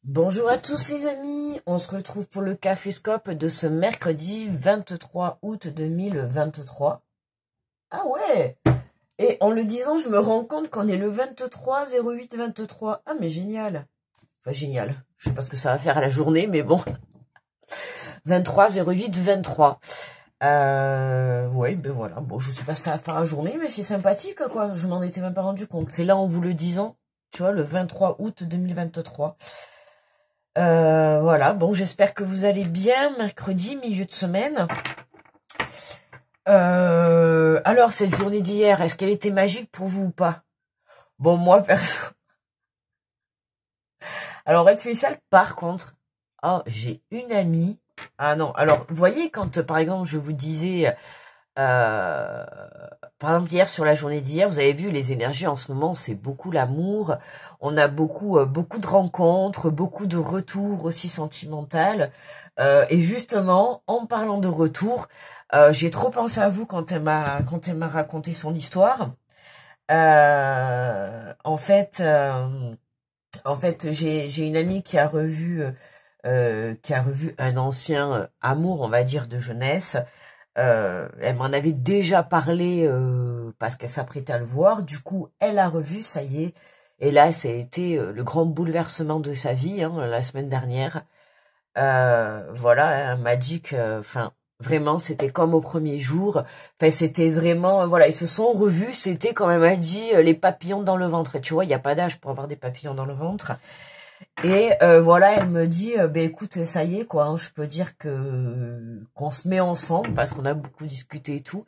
Bonjour à tous les amis, on se retrouve pour le Caféscope de ce mercredi 23 août 2023. Ah ouais. Et en le disant, je me rends compte qu'on est le 23/08/23. Ah mais génial. Enfin génial, je sais pas ce que ça va faire à la journée, mais bon. 23/08/23. Ouais, ben voilà, bon je sais pas ce que ça va faire à la journée, mais c'est sympathique quoi, je m'en étais même pas rendu compte. C'est là en vous le disant, tu vois, le 23 août 2023. Voilà, bon, j'espère que vous allez bien, mercredi, milieu de semaine. Alors, cette journée d'hier, est-ce qu'elle était magique pour vous ou pas? Bon, moi, perso. Alors, être spécial, par contre, oh, j'ai une amie. Ah non, alors, vous voyez, quand, par exemple, je vous disais, euh, par exemple, hier, sur la journée d'hier, vous avez vu, les énergies en ce moment, c'est beaucoup l'amour. On a beaucoup de rencontres, beaucoup de retours aussi sentimentaux. Et justement, en parlant de retour, j'ai trop pensé à vous quand elle m'a raconté son histoire. En fait, j'ai une amie qui a revu un ancien amour, on va dire, de jeunesse. Elle m'en avait déjà parlé parce qu'elle s'apprêtait à le voir. Du coup, elle a revu, ça y est. Et là, ça a été le grand bouleversement de sa vie, hein, la semaine dernière. Voilà, un Magic, enfin, vraiment, c'était comme au premier jour. Enfin, c'était vraiment, voilà, ils se sont revus. C'était, comme elle m'a dit, les papillons dans le ventre. Et tu vois, il n'y a pas d'âge pour avoir des papillons dans le ventre. Et voilà, elle me dit, ben écoute, ça y est quoi, hein, je peux dire que qu'on se met ensemble parce qu'on a beaucoup discuté et tout.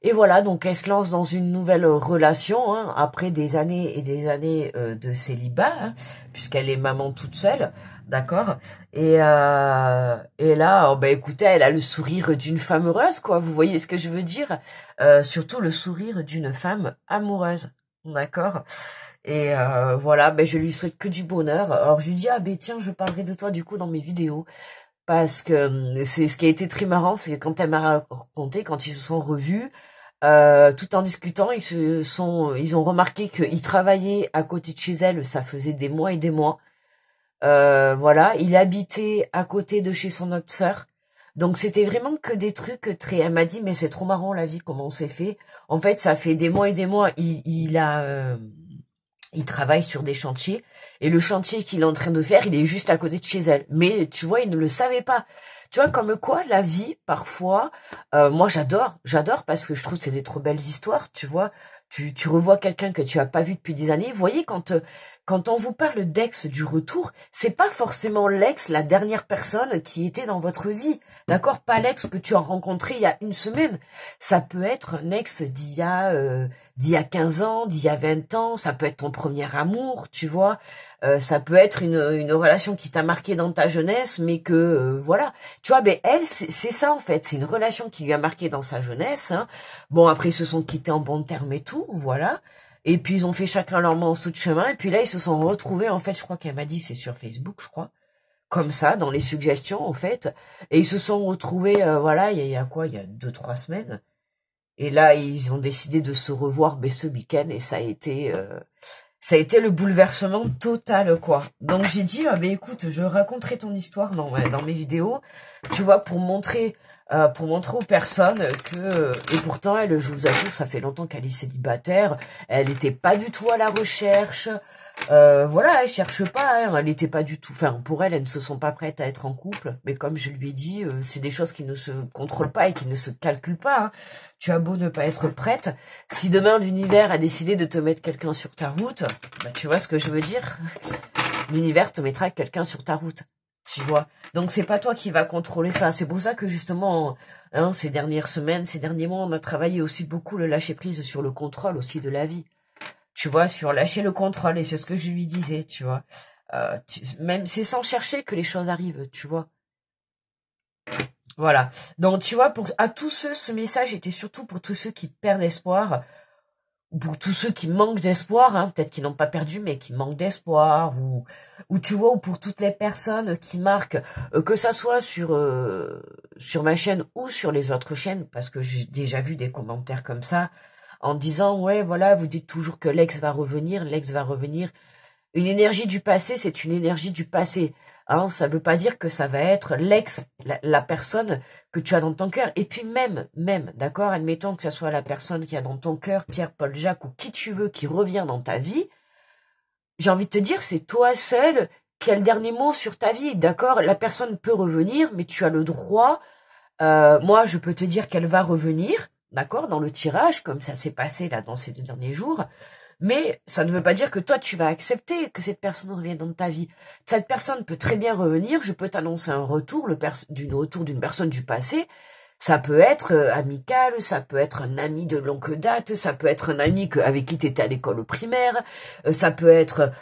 Et voilà, donc elle se lance dans une nouvelle relation hein, après des années et des années de célibat, hein, puisqu'elle est maman toute seule, d'accord. Et là, oh, ben écoutez, elle a le sourire d'une femme heureuse, quoi. Vous voyez ce que je veux dire? Surtout le sourire d'une femme amoureuse, d'accord. Et voilà, ben je lui souhaite que du bonheur. Alors je lui dis ah ben tiens, je parlerai de toi du coup dans mes vidéos parce que c'est ce qui a été très marrant, c'est que quand elle m'a raconté quand ils se sont revus, tout en discutant, ils ont remarqué qu'ils travaillaient à côté de chez elle, ça faisait des mois et des mois. Voilà, il habitait à côté de chez son autre sœur. Donc c'était vraiment que des trucs très. Elle m'a dit mais c'est trop marrant la vie comment on s'est fait. En fait, ça fait des mois et des mois. Il travaille sur des chantiers et le chantier qu'il est en train de faire, il est juste à côté de chez elle. Mais tu vois, il ne le savait pas. Tu vois, comme quoi la vie, parfois, moi j'adore parce que je trouve que c'est des trop belles histoires, tu vois. Tu revois quelqu'un que tu as pas vu depuis des années. Vous voyez, quand on vous parle d'ex du retour, c'est pas forcément l'ex, la dernière personne qui était dans votre vie. D'accord? Pas l'ex que tu as rencontré il y a une semaine. Ça peut être un ex d'il y a 15 ans, d'il y a 20 ans, ça peut être ton premier amour, tu vois, ça peut être une relation qui t'a marqué dans ta jeunesse, mais que, voilà, tu vois, ben elle, c'est ça en fait, c'est une relation qui lui a marqué dans sa jeunesse, hein. Bon, après, ils se sont quittés en bons termes et tout, voilà, et puis ils ont fait chacun leur morceau de chemin, et puis là, ils se sont retrouvés, en fait, je crois qu'elle m'a dit, c'est sur Facebook, je crois, comme ça, dans les suggestions, en fait, et ils se sont retrouvés, voilà, il y a quoi, il y a 2, 3 semaines, et là, ils ont décidé de se revoir ben, ce week-end et ça a été le bouleversement total, quoi. Donc j'ai dit, ah, ben écoute, je raconterai ton histoire dans mes vidéos, tu vois, pour montrer aux personnes que et pourtant elle, je vous avoue, ça fait longtemps qu'elle est célibataire, elle n'était pas du tout à la recherche. Voilà, elle cherche pas, hein, elle n'était pas du tout. Enfin, pour elle, elles ne se sont pas prêtes à être en couple. Mais comme je lui ai dit, c'est des choses qui ne se contrôlent pas et qui ne se calculent pas, hein. Tu as beau ne pas être prête, si demain l'univers a décidé de te mettre quelqu'un sur ta route, bah, tu vois ce que je veux dire? L'univers te mettra quelqu'un sur ta route, tu vois. Donc c'est pas toi qui va contrôler ça. C'est pour ça que justement, hein, ces dernières semaines, ces derniers mois, on a travaillé aussi beaucoup le lâcher prise sur le contrôle aussi de la vie. Tu vois, sur lâcher le contrôle, et c'est ce que je lui disais, tu vois. Même c'est sans chercher que les choses arrivent, tu vois. Voilà. Donc tu vois, à tous ceux, ce message était surtout pour tous ceux qui perdent espoir, ou pour tous ceux qui manquent d'espoir, hein, peut-être qui n'ont pas perdu, mais qui manquent d'espoir, ou tu vois, ou pour toutes les personnes qui marquent, que ça soit sur ma chaîne ou sur les autres chaînes, parce que j'ai déjà vu des commentaires comme ça, en disant ouais voilà, vous dites toujours que l'ex va revenir, Une énergie du passé, c'est une énergie du passé. Hein, ça veut pas dire que ça va être la personne que tu as dans ton cœur. Et puis même, d'accord, admettons que ça soit la personne qui a dans ton cœur, Pierre, Paul, Jacques ou qui tu veux, qui revient dans ta vie. J'ai envie de te dire, c'est toi seul qui as le dernier mot sur ta vie, d'accord? La personne peut revenir, mais tu as le droit. Moi, je peux te dire qu'elle va revenir, d'accord, dans le tirage, comme ça s'est passé là dans ces 2 derniers jours. Mais ça ne veut pas dire que toi, tu vas accepter que cette personne revienne dans ta vie. Cette personne peut très bien revenir. Je peux t'annoncer un retour, retour d'une personne du passé. Ça peut être amical, ça peut être un ami de longue date, ça peut être un ami avec qui tu étais à l'école primaire, ça peut être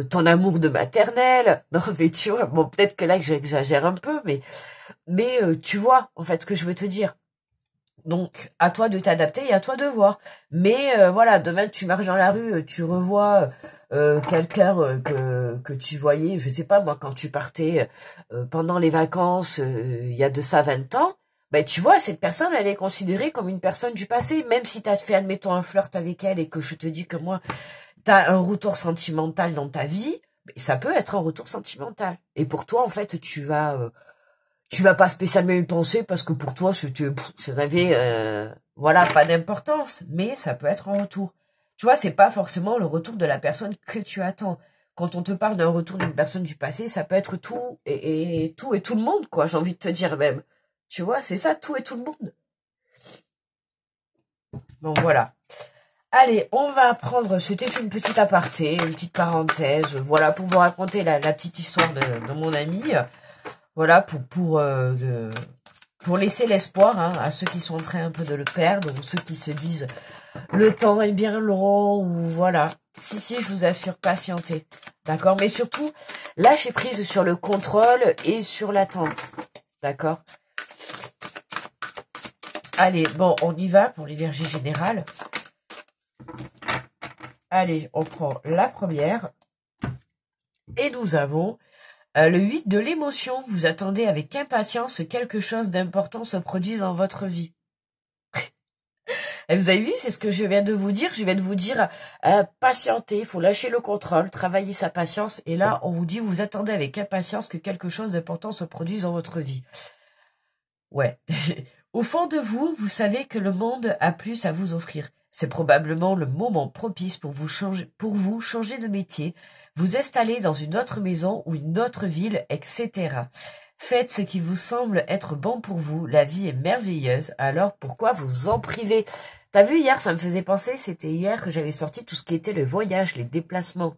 ton amour de maternelle. Non, mais tu vois, bon, peut-être que là, j'exagère un peu, mais tu vois, en fait, ce que je veux te dire. Donc, à toi de t'adapter et à toi de voir. Mais voilà, demain tu marches dans la rue, tu revois quelqu'un que tu voyais, je sais pas moi, quand tu partais pendant les vacances, il y a de ça 20 ans, ben tu vois, cette personne, elle est considérée comme une personne du passé, même si tu as fait, admettons, un flirt avec elle et que je te dis que moi, tu as un retour sentimental dans ta vie, ben, ça peut être un retour sentimental. Et pour toi, en fait, tu vas pas spécialement y penser parce que pour toi, ça n'avait, voilà, pas d'importance. Mais ça peut être un retour. Tu vois, c'est pas forcément le retour de la personne que tu attends. Quand on te parle d'un retour d'une personne du passé, ça peut être tout et tout et tout le monde, quoi. J'ai envie de te dire même. Tu vois, c'est ça, tout et tout le monde. Donc voilà. Allez, on va prendre, c'était une petite aparté, une petite parenthèse, voilà, pour vous raconter la petite histoire de mon ami. Voilà, pour laisser l'espoir à ceux qui sont en train un peu de le perdre, ou ceux qui se disent le temps est bien long, ou voilà. Si, je vous assure, patientez. D'accord? Mais surtout, lâchez prise sur le contrôle et sur l'attente. D'accord? Allez, bon, on y va pour l'énergie générale. Allez, on prend la première. Et nous avons le 8 de l'émotion. Vous attendez avec impatience que quelque chose d'important se produise dans votre vie. Et vous avez vu, c'est ce que je viens de vous dire. Je viens de vous dire, patienter, il faut lâcher le contrôle, travailler sa patience. Et là, on vous dit, vous attendez avec impatience que quelque chose d'important se produise dans votre vie. Ouais. Au fond de vous, vous savez que le monde a plus à vous offrir. C'est probablement le moment propice pour vous changer de métier, vous installer dans une autre maison ou une autre ville, etc. Faites ce qui vous semble être bon pour vous. La vie est merveilleuse, alors pourquoi vous en priver? T'as vu, hier, ça me faisait penser, c'était hier que j'avais sorti tout ce qui était le voyage, les déplacements.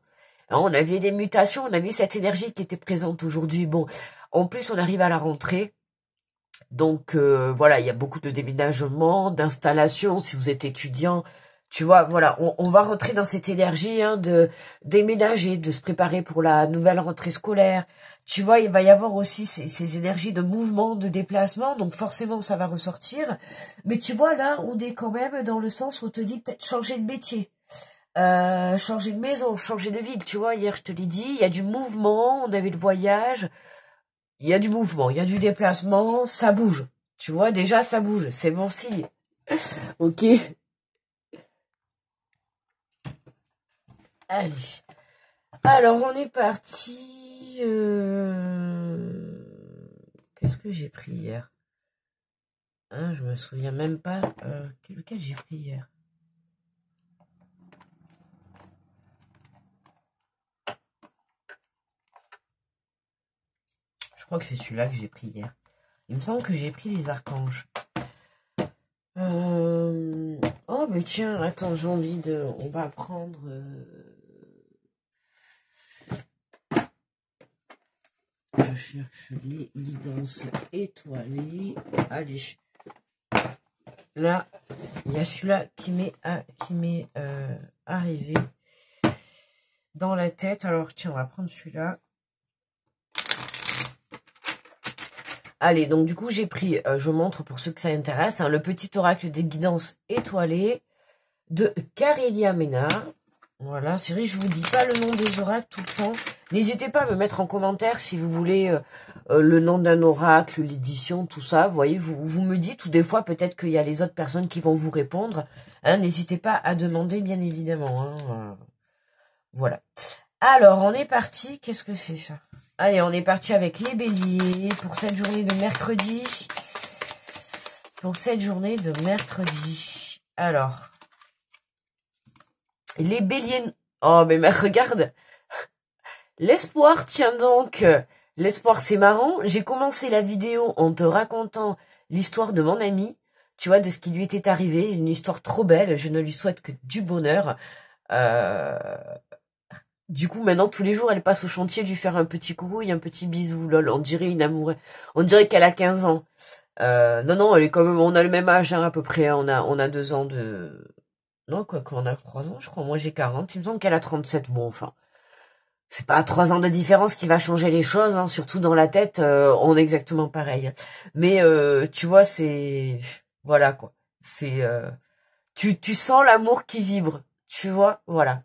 Hein, on avait des mutations, on avait cette énergie qui était présente aujourd'hui. Bon, en plus, on arrive à la rentrée. Donc voilà, il y a beaucoup de déménagements, d'installations. Si vous êtes étudiant, tu vois, voilà, on va rentrer dans cette énergie de déménager, de se préparer pour la nouvelle rentrée scolaire. Tu vois, il va y avoir aussi ces énergies de mouvement, de déplacement, donc forcément ça va ressortir. Mais tu vois, là, on est quand même dans le sens où on te dit peut-être changer de métier. Changer de maison, changer de ville, tu vois, hier je te l'ai dit, il y a du mouvement, on avait le voyage, il y a du mouvement, il y a du déplacement, ça bouge. Tu vois, déjà, ça bouge. C'est bon signe. Ok. Allez. Alors, on est parti. Qu'est-ce que j'ai pris hier? Je me souviens même pas. Lequel j'ai pris hier? Je crois que c'est celui-là que j'ai pris hier. Il me semble que j'ai pris les archanges. Oh, mais tiens, attends, j'ai envie de... On va prendre... Je cherche les guidances étoilées. Allez. Là, il y a celui-là qui m'est arrivé dans la tête. Alors, tiens, on va prendre celui-là. Allez, donc du coup, j'ai pris, je montre pour ceux que ça intéresse, le petit oracle des guidances étoilées de Carélia Ménard. Voilà, c'est vrai, je vous dis pas le nom des oracles tout le temps. N'hésitez pas à me mettre en commentaire si vous voulez le nom d'un oracle, l'édition, tout ça. Vous voyez, vous me dites, ou des fois, peut-être qu'il y a les autres personnes qui vont vous répondre. N'hésitez pas à demander, bien évidemment. Voilà. Alors, on est parti. Qu'est-ce que c'est ça? Allez, on est parti avec les béliers pour cette journée de mercredi. Pour cette journée de mercredi. Alors, les béliers... Oh, mais regarde. L'espoir, tiens donc. L'espoir, c'est marrant. J'ai commencé la vidéo en te racontant l'histoire de mon ami. Tu vois, de ce qui lui était arrivé. Une histoire trop belle. Je ne lui souhaite que du bonheur. Du coup, maintenant, tous les jours, elle passe au chantier, lui faire un petit coucou et un petit bisou. Lol, on dirait une amoureuse. On dirait qu'elle a 15 ans. Non, elle est quand même, on a le même âge, hein, à peu près. On a 2 ans de... Non, quoi qu'on a 3 ans, je crois. Moi, j'ai 40. Il me semble qu'elle a 37. Bon, enfin. C'est pas 3 ans de différence qui va changer les choses, hein, surtout dans la tête, on est exactement pareil. Mais, tu vois, c'est... Voilà, quoi. C'est... Tu sens l'amour qui vibre. Tu vois, voilà.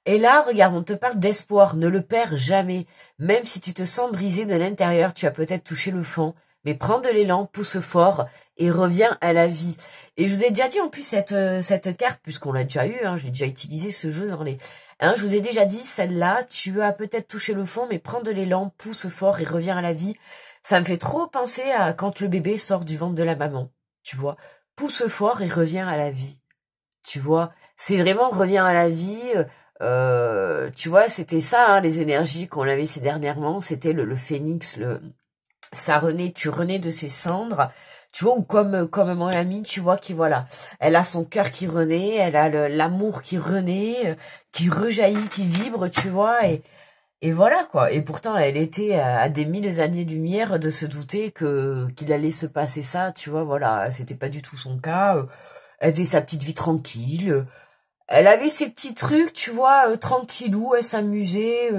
Et là, regarde, on te parle d'espoir, ne le perds jamais. Même si tu te sens brisé de l'intérieur, tu as peut-être touché le fond, mais prends de l'élan, pousse fort et reviens à la vie. Et je vous ai déjà dit en plus cette carte, puisqu'on l'a déjà eu, hein, j'ai déjà utilisé ce jeu dans les... Hein, je vous ai déjà dit, celle-là, tu as peut-être touché le fond, mais prends de l'élan, pousse fort et reviens à la vie. Ça me fait trop penser à quand le bébé sort du ventre de la maman, tu vois. Pousse fort et reviens à la vie, tu vois. C'est vraiment reviens à la vie... tu vois, c'était ça, hein, les énergies qu'on avait ces dernièrement, c'était le phénix, ça renaît, tu renais de ses cendres, tu vois, ou comme mon amie, tu vois, qui voilà, elle a son cœur qui renaît, elle a l'amour qui renaît, qui rejaillit, qui vibre, tu vois, et voilà quoi. Et pourtant, elle était à des mille années-lumière de se douter qu'il allait se passer ça, tu vois, voilà, c'était pas du tout son cas. Elle faisait sa petite vie tranquille. Elle avait ses petits trucs, tu vois, tranquillou, elle s'amusait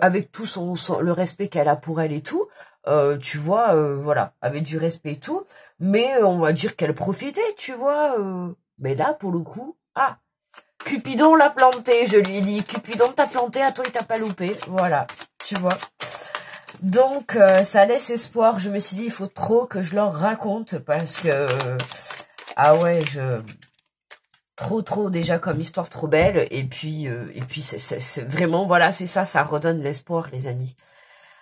avec tout le respect qu'elle a pour elle et tout. Tu vois, voilà, avec du respect et tout. Mais on va dire qu'elle profitait, tu vois. Mais là, pour le coup, ah, Cupidon l'a planté, je lui ai dit. Cupidon t'a planté, à toi il t'a pas loupé. Voilà, tu vois. Donc, ça laisse espoir. Je me suis dit, il faut trop que je leur raconte parce que... ah ouais, trop déjà comme histoire trop belle et puis c'est vraiment voilà, c'est ça, ça redonne l'espoir les amis.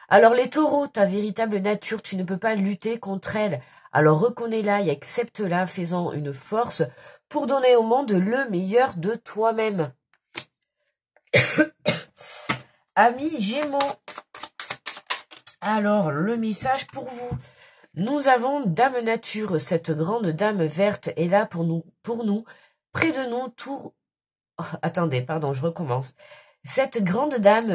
Alors les taureaux, ta véritable nature, tu ne peux pas lutter contre elle. Alors reconnais-la et accepte-la, fais-en une force pour donner au monde le meilleur de toi-même. Amis Gémeaux. Alors le message pour vous. Nous avons Dame Nature, cette grande dame verte est là pour nous, près de nous, tout... Oh, attendez, pardon, je recommence. Cette grande dame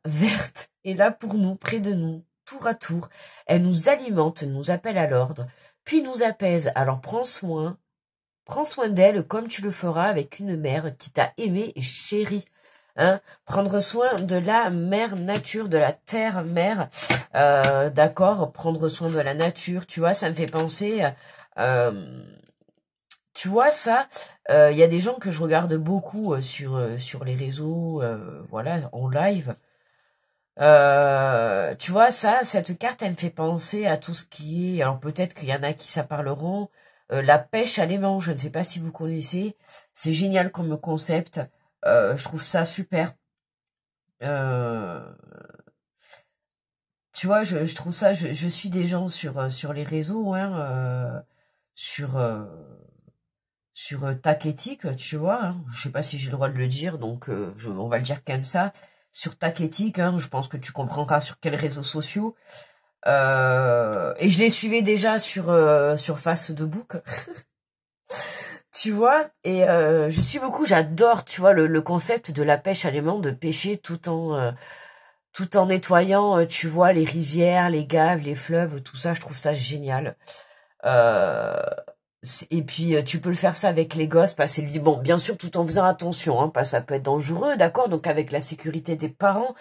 verte est là pour nous, près de nous, tour à tour. Elle nous alimente, nous appelle à l'ordre, puis nous apaise. Alors prends soin d'elle comme tu le feras avec une mère qui t'a aimé et chéri. Hein, prendre soin de la mère nature, de la terre mère, d'accord, prendre soin de la nature, tu vois, ça me fait penser, tu vois ça, il y a des gens que je regarde beaucoup sur les réseaux, voilà, en live. Tu vois ça, cette carte, elle me fait penser à tout ce qui est, alors peut-être qu'il y en a qui ça parleront, la pêche à l'aimant, je ne sais pas si vous connaissez, c'est génial comme concept, je trouve ça super. Tu vois, je trouve ça, je suis des gens sur les réseaux, hein, sur Tac Éthique, tu vois, hein, je sais pas si j'ai le droit de le dire, donc on va le dire comme ça, sur Tac Éthique, hein, je pense que tu comprendras sur quels réseaux sociaux, et je les suivais déjà sur Facebook, tu vois, et je suis beaucoup, j'adore, tu vois, le concept de la pêche à l'aimant, de pêcher tout en nettoyant, tu vois, les rivières, les gaves, les fleuves, tout ça, je trouve ça génial. Et puis tu peux le faire ça avec les gosses, parce que bon, bien sûr, tout en faisant attention, hein, parce que ça peut être dangereux, d'accord, donc avec la sécurité des parents,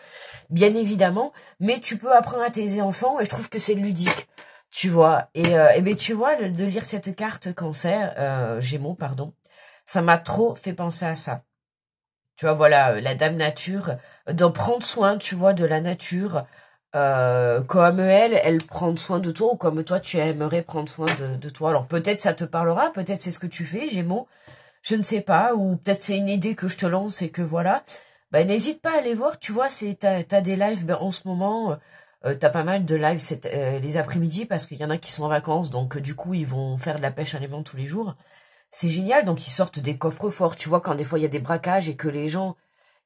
bien évidemment, mais tu peux apprendre à tes enfants, et je trouve que c'est ludique, tu vois. Et ben tu vois, de lire cette carte cancer, Gémeaux, pardon, ça m'a trop fait penser à ça. Tu vois, voilà, la dame nature, d'en prendre soin, tu vois, de la nature, comme elle prend soin de toi, ou comme toi, tu aimerais prendre soin de toi. Alors peut-être ça te parlera, peut-être c'est ce que tu fais, Gémeaux, je ne sais pas, ou peut-être c'est une idée que je te lance et que voilà. Bah, n'hésite pas à aller voir, tu vois, t'as des lives, ben, en ce moment, t'as pas mal de lives les après-midi parce qu'il y en a qui sont en vacances, donc du coup, ils vont faire de la pêche à l'aimant tous les jours. C'est génial, donc ils sortent des coffres forts, tu vois, quand des fois il y a des braquages et que les gens,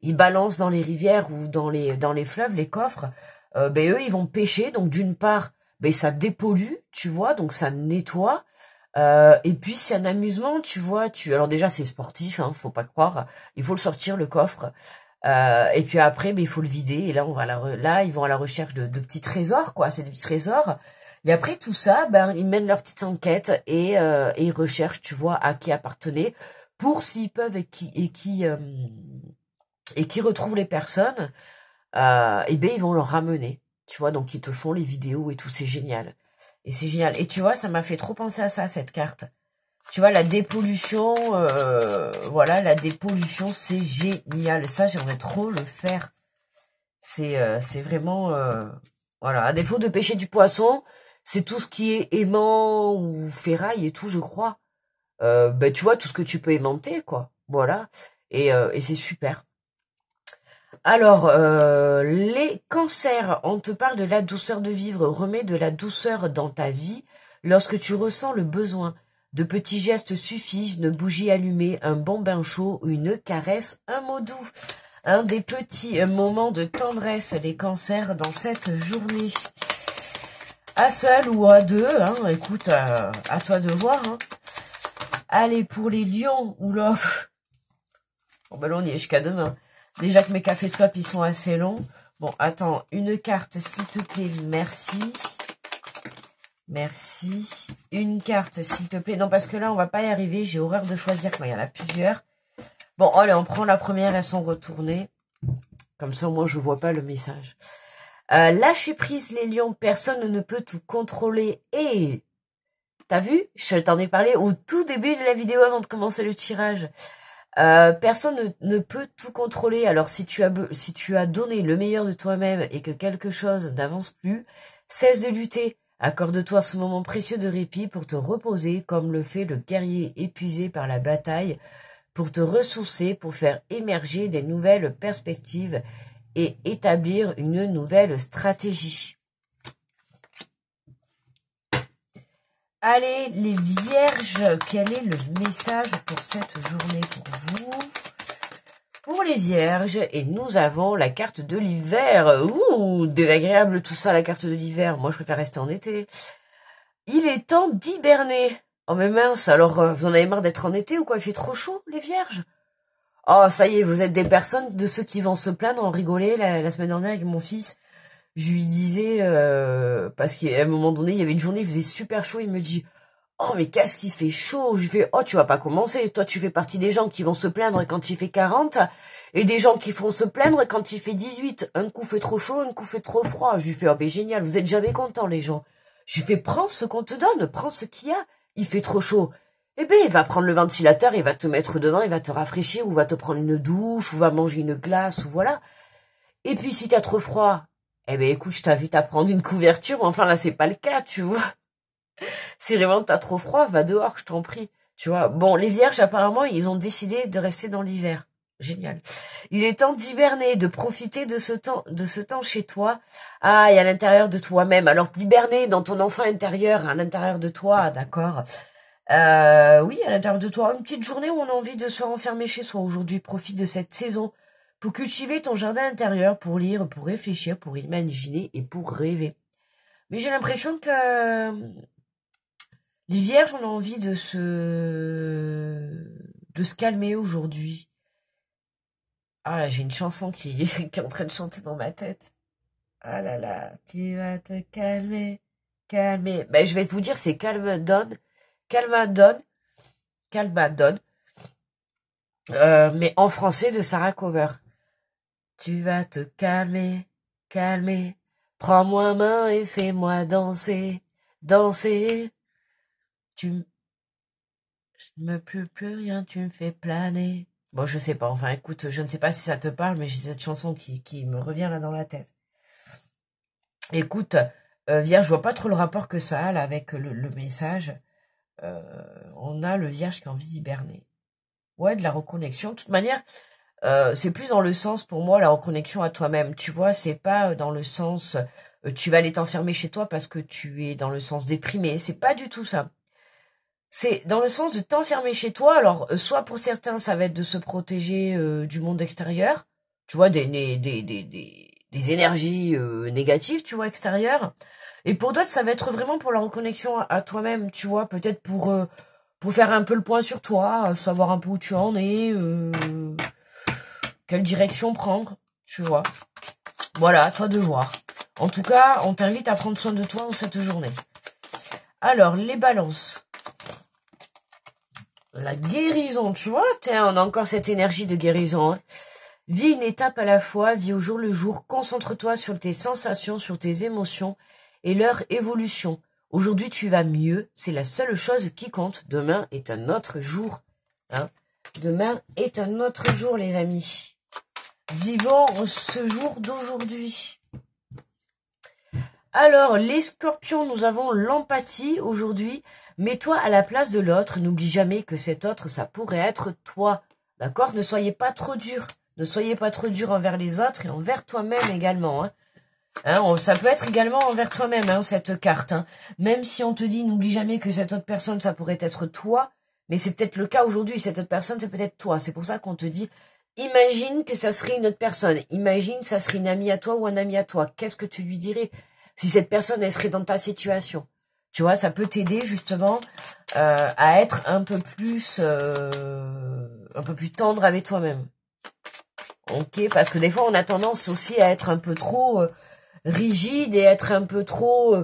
ils balancent dans les rivières ou dans les fleuves les coffres, ben eux, ils vont pêcher, donc d'une part, ben ça dépollue, tu vois, donc ça nettoie, et puis c'est un amusement, tu vois, alors déjà c'est sportif, hein, faut pas croire, il faut le sortir le coffre, et puis après, ben, il faut le vider. Et là, là, ils vont à la recherche de petits trésors, quoi. C'est des petits trésors. Et après tout ça, ben, ils mènent leurs petites enquêtes et ils recherchent, tu vois, à qui appartenait, pour s'ils peuvent et qui retrouvent les personnes, et ben ils vont leur ramener. Tu vois, donc ils te font les vidéos et tout, c'est génial. Et c'est génial. Et tu vois, ça m'a fait trop penser à ça, cette carte. Tu vois, la dépollution, voilà, la dépollution, c'est génial. Ça, j'aimerais trop le faire. C'est vraiment, voilà. À défaut de pêcher du poisson, c'est tout ce qui est aimant ou ferraille et tout, je crois. Ben, tu vois, tout ce que tu peux aimanter, quoi. Voilà. Et c'est super. Alors, les cancers, on te parle de la douceur de vivre, remets de la douceur dans ta vie lorsque tu ressens le besoin. De petits gestes suffisent, une bougie allumée, un bon bain chaud, une caresse, un mot doux. Un des petits moments de tendresse, les cancers dans cette journée. À seul ou à deux, hein, écoute, à toi de voir. Hein. Allez, pour les lions, oula. Bon, ben là, on y est jusqu'à demain. Déjà que mes caféscopes, ils sont assez longs. Bon, attends, une carte, s'il te plaît, merci. Merci. Une carte, s'il te plaît. Non, parce que là, on va pas y arriver. J'ai horreur de choisir quand il y en a plusieurs. Bon, allez, on prend la première, elles sont retournées. Comme ça, moi, je vois pas le message. Lâchez prise, les lions. Personne ne peut tout contrôler. Et t'as vu? Je t'en ai parlé au tout début de la vidéo avant de commencer le tirage. Personne ne peut tout contrôler. Alors si tu as donné le meilleur de toi-même et que quelque chose n'avance plus, cesse de lutter. Accorde-toi ce moment précieux de répit pour te reposer comme le fait le guerrier épuisé par la bataille, pour te ressourcer, pour faire émerger des nouvelles perspectives et établir une nouvelle stratégie. Allez, les vierges, quel est le message pour cette journée pour vous? Pour les vierges, et nous avons la carte de l'hiver. Ouh, désagréable tout ça, la carte de l'hiver. Moi, je préfère rester en été. Il est temps d'hiberner. Oh mais mince, alors vous en avez marre d'être en été ou quoi? Il fait trop chaud, les vierges? Oh, ça y est, vous êtes des personnes de ceux qui vont se plaindre, en rigoler la semaine dernière avec mon fils. Je lui disais, parce qu'à un moment donné, il y avait une journée, il faisait super chaud, il me dit, oh, mais qu'est-ce qu'il fait chaud? Je lui fais, oh, tu vas pas commencer. Toi, tu fais partie des gens qui vont se plaindre quand il fait 40 et des gens qui font se plaindre quand il fait 18. Un coup fait trop chaud, un coup fait trop froid. Je lui fais, oh, ben génial, vous êtes jamais contents, les gens. Je lui fais, prends ce qu'on te donne, prends ce qu'il y a. Il fait trop chaud. Eh ben, il va prendre le ventilateur, il va te mettre devant, il va te rafraîchir, ou va te prendre une douche, ou va manger une glace, ou voilà. Et puis, si t'as trop froid, eh ben, écoute, je t'invite à prendre une couverture, mais enfin, là, c'est pas le cas, tu vois. Si vraiment t'as trop froid, va dehors, je t'en prie. Tu vois. Bon, les vierges, apparemment, ils ont décidé de rester dans l'hiver. Génial. Il est temps d'hiberner, de profiter de ce temps chez toi. Ah, et à l'intérieur de toi-même. Alors, d'hiberner dans ton enfant intérieur, à l'intérieur de toi, d'accord. Oui, à l'intérieur de toi. Une petite journée où on a envie de se renfermer chez soi aujourd'hui. Profite de cette saison pour cultiver ton jardin intérieur, pour lire, pour réfléchir, pour imaginer et pour rêver. Mais j'ai l'impression que les vierges, on a envie de se calmer aujourd'hui. Ah là, j'ai une chanson qui est en train de chanter dans ma tête. Ah là là, tu vas te calmer, calmer. Ben, je vais vous dire, c'est Calmadon, Calmadon, Calmadon, mais en français de Sarah Cover. Tu vas te calmer, calmer, prends-moi main et fais-moi danser, danser. Tu me plus rien, tu me fais planer. Bon, je sais pas, enfin écoute, je ne sais pas si ça te parle, mais j'ai cette chanson qui me revient là dans la tête. Écoute, Vierge, je vois pas trop le rapport que ça a là avec le message. On a le Vierge qui a envie d'hiberner. Ouais, de la reconnexion. De toute manière, C'est plus dans le sens, pour moi, la reconnexion à toi-même. Tu vois, c'est pas dans le sens, tu vas aller t'enfermer chez toi parce que tu es dans le sens déprimé. C'est pas du tout ça. C'est dans le sens de t'enfermer chez toi. Alors, soit pour certains, ça va être de se protéger du monde extérieur. Tu vois, des énergies négatives, tu vois, extérieures. Et pour d'autres, ça va être vraiment pour la reconnexion à toi-même, tu vois, peut-être pour faire un peu le point sur toi, savoir un peu où tu en es, quelle direction prendre, tu vois. Voilà, à toi de voir. En tout cas, on t'invite à prendre soin de toi en cette journée. Alors, les balances. La guérison, tu vois, tiens, on a encore cette énergie de guérison. Hein. Vis une étape à la fois, vis au jour le jour, concentre-toi sur tes sensations, sur tes émotions et leur évolution. Aujourd'hui, tu vas mieux, c'est la seule chose qui compte. Demain est un autre jour. Hein. Demain est un autre jour, les amis. Vivons ce jour d'aujourd'hui. Alors, les scorpions, nous avons l'empathie aujourd'hui. Mets-toi à la place de l'autre. N'oublie jamais que cet autre, ça pourrait être toi. D'accord? Ne soyez pas trop dur. Ne soyez pas trop dur envers les autres et envers toi-même également. Hein, ça peut être également envers toi-même, hein, cette carte. Hein. Même si on te dit, n'oublie jamais que cette autre personne, ça pourrait être toi. Mais c'est peut-être le cas aujourd'hui. Cette autre personne, c'est peut-être toi. C'est pour ça qu'on te dit, imagine que ça serait une autre personne. Imagine ça serait une amie à toi ou un ami à toi. Qu'est-ce que tu lui dirais si cette personne, elle serait dans ta situation? Tu vois, ça peut t'aider justement à être un peu plus tendre avec toi-même. Ok, parce que des fois, on a tendance aussi à être un peu trop rigide et être un peu trop...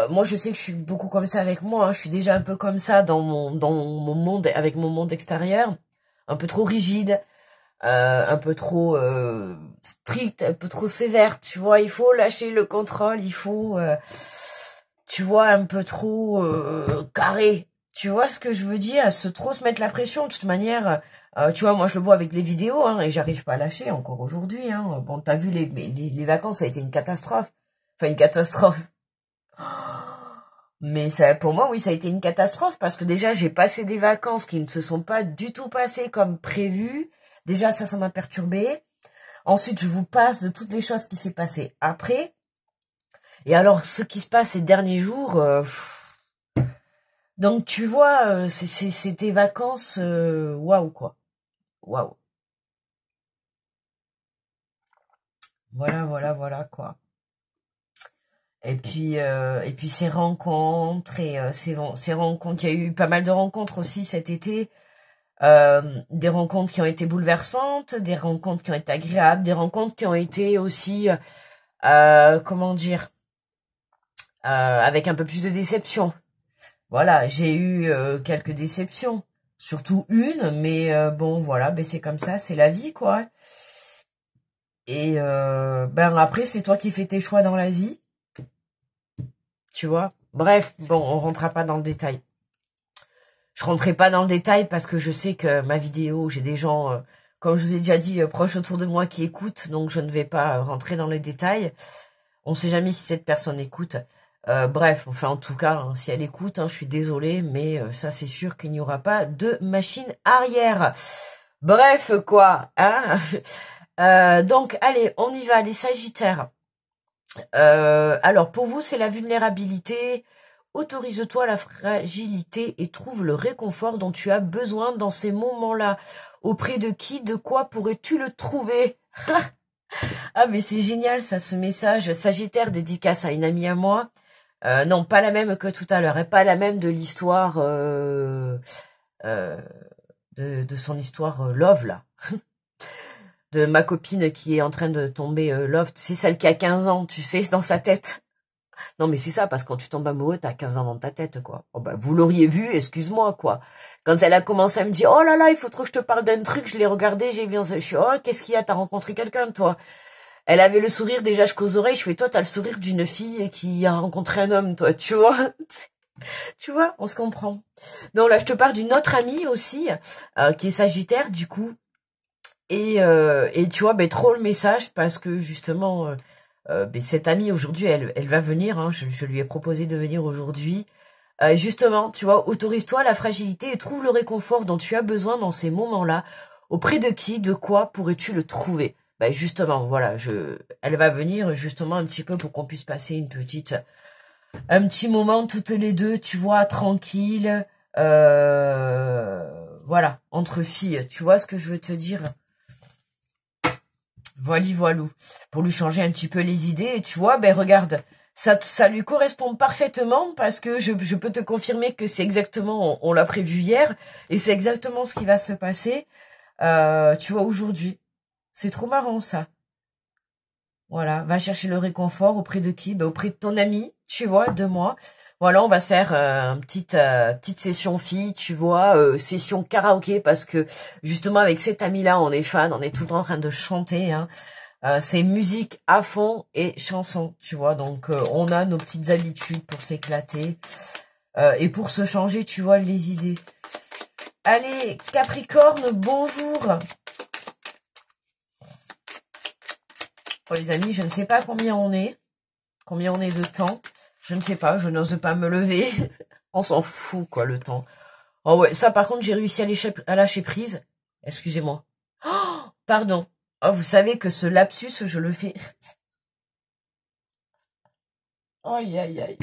moi, je sais que je suis beaucoup comme ça avec moi. Hein, je suis déjà un peu comme ça dans mon monde, avec mon monde extérieur. Un peu trop rigide. Un peu trop strict, un peu trop sévère, tu vois, il faut lâcher le contrôle, il faut, tu vois, un peu trop carré, tu vois ce que je veux dire, trop se mettre la pression, de toute manière, tu vois, moi je le vois avec les vidéos, hein, et j'arrive pas à lâcher encore aujourd'hui, hein, bon, t'as vu les vacances, ça a été une catastrophe, enfin une catastrophe, mais ça, pour moi, oui, ça a été une catastrophe, parce que déjà, j'ai passé des vacances qui ne se sont pas du tout passées comme prévu. Déjà, ça m'a perturbé. Ensuite, je vous passe de toutes les choses qui s'est passées après. Et alors, ce qui se passe ces derniers jours... Donc, tu vois, c'est tes vacances... Waouh, quoi. Waouh. Voilà, quoi. Et puis ces rencontres, et ces rencontres... Il y a eu pas mal de rencontres aussi cet été. Des rencontres qui ont été bouleversantes, des rencontres qui ont été agréables, des rencontres qui ont été aussi, comment dire, avec un peu plus de déception. Voilà, j'ai eu quelques déceptions, surtout une, mais bon, voilà, ben c'est comme ça, c'est la vie, quoi. Et ben après, c'est toi qui fais tes choix dans la vie, tu vois. Bref, bon, on rentrera pas dans le détail. Je rentrerai pas dans le détail parce que je sais que ma vidéo, j'ai des gens, comme je vous ai déjà dit, proches autour de moi qui écoutent, donc je ne vais pas rentrer dans les détails. On sait jamais si cette personne écoute. Bref, enfin en tout cas, hein, si elle écoute, hein, je suis désolée, mais ça c'est sûr qu'il n'y aura pas de machine arrière. Bref, quoi, hein. Donc allez, on y va, les Sagittaires. Alors pour vous, c'est la vulnérabilité. Autorise-toi la fragilité et trouve le réconfort dont tu as besoin dans ces moments-là. Auprès de qui, de quoi pourrais-tu le trouver? Ah mais c'est génial ça, ce message. Sagittaire, dédicace à une amie à moi. Non, pas la même que tout à l'heure, et pas la même de l'histoire de son histoire love là. De ma copine qui est en train de tomber love, c'est celle qui a 15 ans, tu sais, dans sa tête. Non mais c'est ça, parce que quand tu tombes amoureux, t'as 15 ans dans ta tête, quoi. Oh bah, vous l'auriez vu, excuse-moi, quoi. Quand elle a commencé à me dire, oh là là, il faut trop que je te parle d'un truc, je l'ai regardé, j'ai vu, je suis, oh, qu'est-ce qu'il y a, t'as rencontré quelqu'un, toi? Elle avait le sourire déjà jusqu'aux oreilles, je fais, toi, t'as le sourire d'une fille qui a rencontré un homme, toi, tu vois? Tu vois, on se comprend. Non, là, je te parle d'une autre amie aussi, qui est Sagittaire, du coup. Et tu vois, ben, trop le message, parce que, justement... ben, cette amie aujourd'hui, elle va venir, hein, je lui ai proposé de venir aujourd'hui. Justement, tu vois, autorise-toi la fragilité et trouve le réconfort dont tu as besoin dans ces moments-là. Auprès de qui, de quoi pourrais-tu le trouver? Ben justement, voilà, elle va venir justement un petit peu pour qu'on puisse passer un petit moment toutes les deux, tu vois, tranquille, voilà, entre filles, tu vois ce que je veux te dire? Voilou. Pour lui changer un petit peu les idées, et tu vois, ben regarde, ça lui correspond parfaitement parce que je peux te confirmer que c'est exactement, on l'a prévu hier, et c'est exactement ce qui va se passer, tu vois, aujourd'hui. C'est trop marrant, ça. Voilà, va chercher le réconfort auprès de qui? Ben, auprès de ton ami, tu vois, de moi. Voilà, on va se faire une petite session fille, tu vois, session karaoké, parce que justement avec cet ami-là, on est fan, on est tout le temps en train de chanter, hein. C'est musique à fond et chanson, tu vois, donc on a nos petites habitudes pour s'éclater et pour se changer, tu vois, les idées. Allez, Capricorne, bonjour. Oh les amis, je ne sais pas combien on est de temps. Je ne sais pas, je n'ose pas me lever. On s'en fout, quoi, le temps. Oh ouais, ça par contre, j'ai réussi à lâcher prise. Excusez-moi. Oh, pardon. Oh, vous savez que ce lapsus, je le fais. Aïe, aïe, aïe.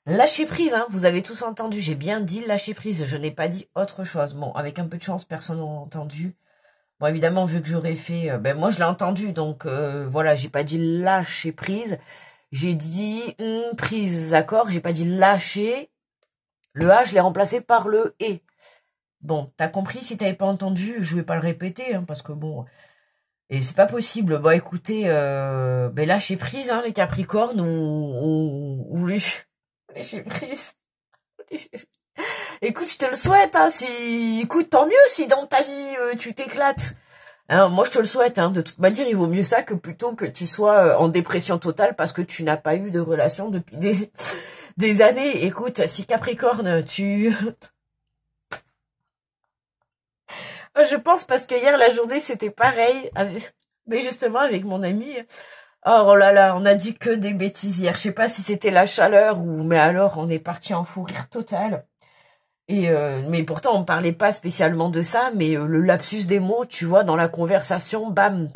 Lâcher prise, hein, vous avez tous entendu, j'ai bien dit lâcher prise, je n'ai pas dit autre chose. Bon, avec un peu de chance, personne n'a entendu. Bon, évidemment, vu que j'aurais fait... ben moi, je l'ai entendu, donc voilà, j'ai pas dit lâcher prise. J'ai dit prise, d'accord? J'ai pas dit lâcher. Le A, je l'ai remplacé par le E. Bon, t'as compris, si t'avais pas entendu, je vais pas le répéter, hein, parce que bon... Et c'est pas possible. Bon, écoutez, ben lâcher prise, hein, les Capricornes, ou lâcher prise. Écoute, je te le souhaite, hein, si... Écoute, tant mieux si dans ta vie, tu t'éclates. Hein, moi, je te le souhaite, hein. De toute manière, il vaut mieux ça que plutôt que tu sois en dépression totale parce que tu n'as pas eu de relation depuis des années. Écoute, si Capricorne, tu... Je pense parce que hier, la journée, c'était pareil. Mais justement, avec mon ami... Oh là là, on a dit que des bêtises hier. Je sais pas si c'était la chaleur ou... Mais alors, on est parti en fou rire total. Et mais pourtant on parlait pas spécialement de ça, mais le lapsus des mots, tu vois, dans la conversation, bam,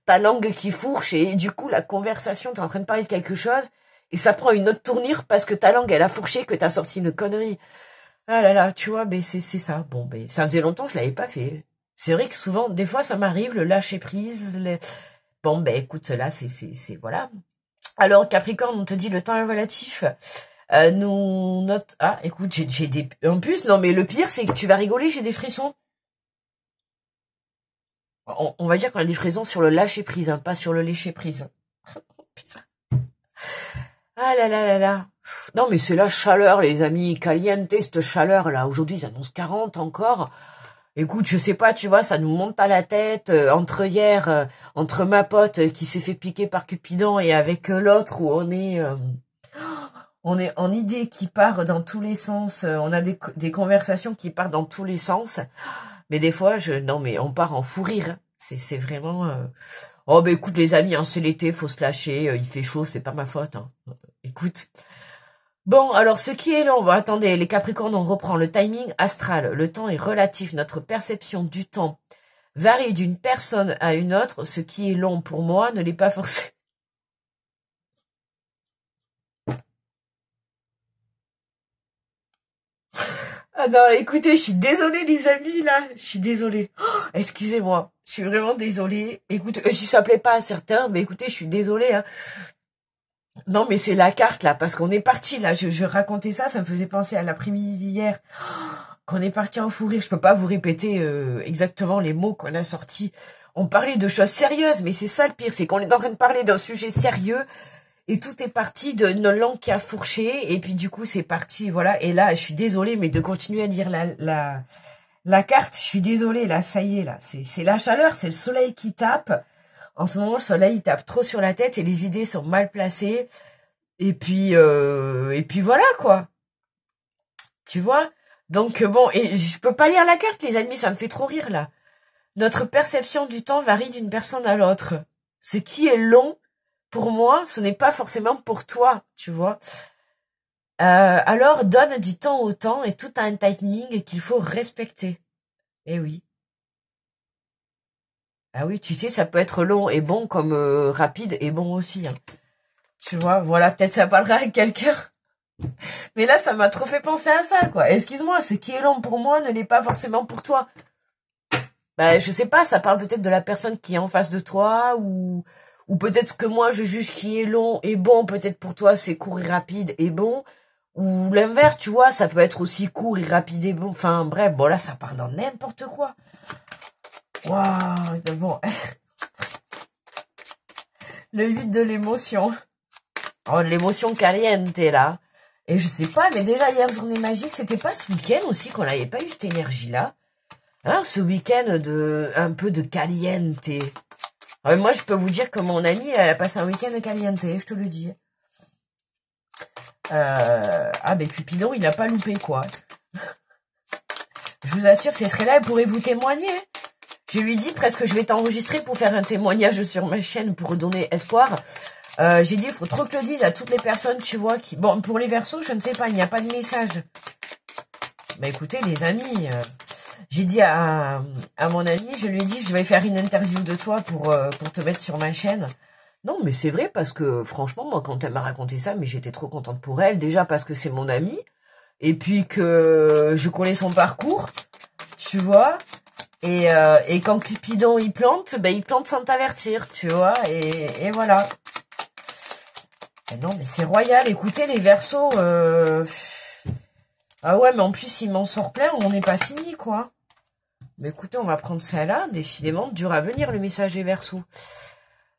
ta langue qui fourche et du coup la conversation, t'es en train de parler de quelque chose et ça prend une autre tournure parce que ta langue elle a fourché, que t'as sorti une connerie. Ah là là, tu vois, ben c'est ça. Bon ben ça faisait longtemps que je l'avais pas fait. C'est vrai que souvent, des fois ça m'arrive le lâcher prise. Bon ben écoute, là c'est voilà. Alors Capricorne, on te dit le temps est relatif. Nous, notre... Ah, écoute, j'ai des... En plus, non, mais le pire, c'est que tu vas rigoler, j'ai des frissons. On va dire qu'on a des frissons sur le lâcher-prise, hein, pas sur le lécher-prise. Putain. Ah là là là là. Non, mais c'est la chaleur, les amis. Caliente, cette chaleur, là. Aujourd'hui, ils annoncent 40 encore. Écoute, je sais pas, tu vois, ça nous monte à la tête. Entre hier, entre ma pote qui s'est fait piquer par Cupidon et avec l'autre où on est en idée qui part dans tous les sens. On a des conversations qui partent dans tous les sens. Mais des fois, non, mais on part en fou rire. C'est vraiment... Oh, ben écoute, les amis, hein, c'est l'été, faut se lâcher. Il fait chaud, c'est pas ma faute. Hein. Écoute. Bon, alors, ce qui est long... Bon, attendez, les Capricornes, on reprend le timing astral. Le temps est relatif. Notre perception du temps varie d'une personne à une autre. Ce qui est long pour moi ne l'est pas forcément. Ah non, écoutez, je suis désolée les amis là, je suis désolée. Oh, excusez-moi, je suis vraiment désolée. Écoute, si ça plaît pas à certains, mais écoutez, je suis désolée. Hein. Non, mais c'est la carte là, parce qu'on est parti là. Je racontais ça, ça me faisait penser à l'après-midi d'hier, qu'on est parti en fou rire. Je peux pas vous répéter exactement les mots qu'on a sortis. On parlait de choses sérieuses, mais c'est ça le pire, c'est qu'on est en train de parler d'un sujet sérieux. Et tout est parti d'une langue qui a fourché, et puis du coup c'est parti, voilà. Et là, je suis désolée, mais de continuer à lire la carte, je suis désolée, là, ça y est, là. C'est la chaleur, c'est le soleil qui tape. En ce moment, le soleil, il tape trop sur la tête et les idées sont mal placées. Et puis voilà, quoi. Tu vois? Donc bon, et je peux pas lire la carte, les amis, ça me fait trop rire, là. Notre perception du temps varie d'une personne à l'autre. Ce qui est long, pour moi, ce n'est pas forcément pour toi, tu vois. Alors, donne du temps au temps et tout a un timing qu'il faut respecter. Eh oui. Ah oui, tu sais, ça peut être long et bon comme rapide et bon aussi, hein. Tu vois, voilà, peut-être ça parlera à quelqu'un. Mais là, ça m'a trop fait penser à ça, quoi. Excuse-moi, ce qui est long pour moi ne l'est pas forcément pour toi. Bah, je sais pas, ça parle peut-être de la personne qui est en face de toi, ou peut-être ce que moi je juge qui est long et bon, peut-être pour toi c'est court et rapide et bon, ou l'inverse, tu vois, ça peut être aussi court et rapide et bon. Enfin, bref, bon là, ça part dans n'importe quoi. Waouh, bon. Le 8 de l'émotion. Oh, l'émotion caliente, là. Et je sais pas, mais déjà hier, journée magique, c'était pas ce week-end aussi qu'on n'avait pas eu cette énergie-là. Hein, ce week-end un peu de caliente. Moi, je peux vous dire que mon amie, elle a passé un week-end caliente, je te le dis. Ah, ben Cupidon, il a pas loupé, quoi. Je vous assure, si elle serait là, elle pourrait vous témoigner. Je lui dis presque, je vais t'enregistrer pour faire un témoignage sur ma chaîne pour donner espoir. J'ai dit, il faut trop que je le dise à toutes les personnes, tu vois, qui... Bon, pour les Verseaux, je ne sais pas, il n'y a pas de message. Mais écoutez, les amis, j'ai dit à mon ami, je lui ai dit, je vais faire une interview de toi pour te mettre sur ma chaîne. Non, mais c'est vrai, parce que franchement, moi, quand elle m'a raconté ça, mais j'étais trop contente pour elle. Déjà parce que c'est mon amie, et puis que je connais son parcours, tu vois. Et quand Cupidon, il plante, ben il plante sans t'avertir, tu vois. Et voilà. Et non, mais c'est royal. Écoutez, les Verseaux... Ah ouais, mais en plus, il m'en sort plein, on n'est pas fini, quoi. Mais écoutez, on va prendre ça là. Décidément, dur à venir, le message des Verseaux.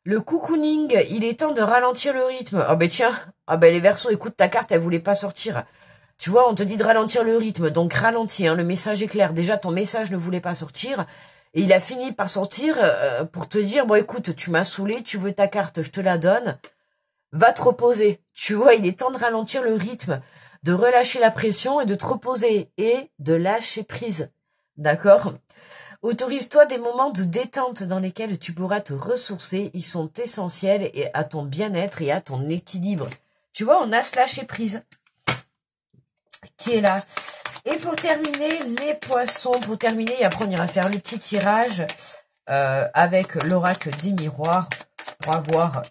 Le cocooning, il est temps de ralentir le rythme. Ah ben tiens, ah ben les Verseaux, écoute, ta carte, elle voulait pas sortir. Tu vois, on te dit de ralentir le rythme, donc ralentis, hein, le message est clair. Déjà, ton message ne voulait pas sortir, et il a fini par sortir pour te dire, bon écoute, tu m'as saoulé, tu veux ta carte, je te la donne, va te reposer. Tu vois, il est temps de ralentir le rythme, de relâcher la pression et de te reposer, et de lâcher prise. D'accord ? Autorise-toi des moments de détente dans lesquels tu pourras te ressourcer. Ils sont essentiels et à ton bien-être et à ton équilibre. Tu vois, on a ce lâcher prise qui est là. Et pour terminer, les poissons. Pour terminer, et après on ira faire le petit tirage avec l'oracle des miroirs pour avoir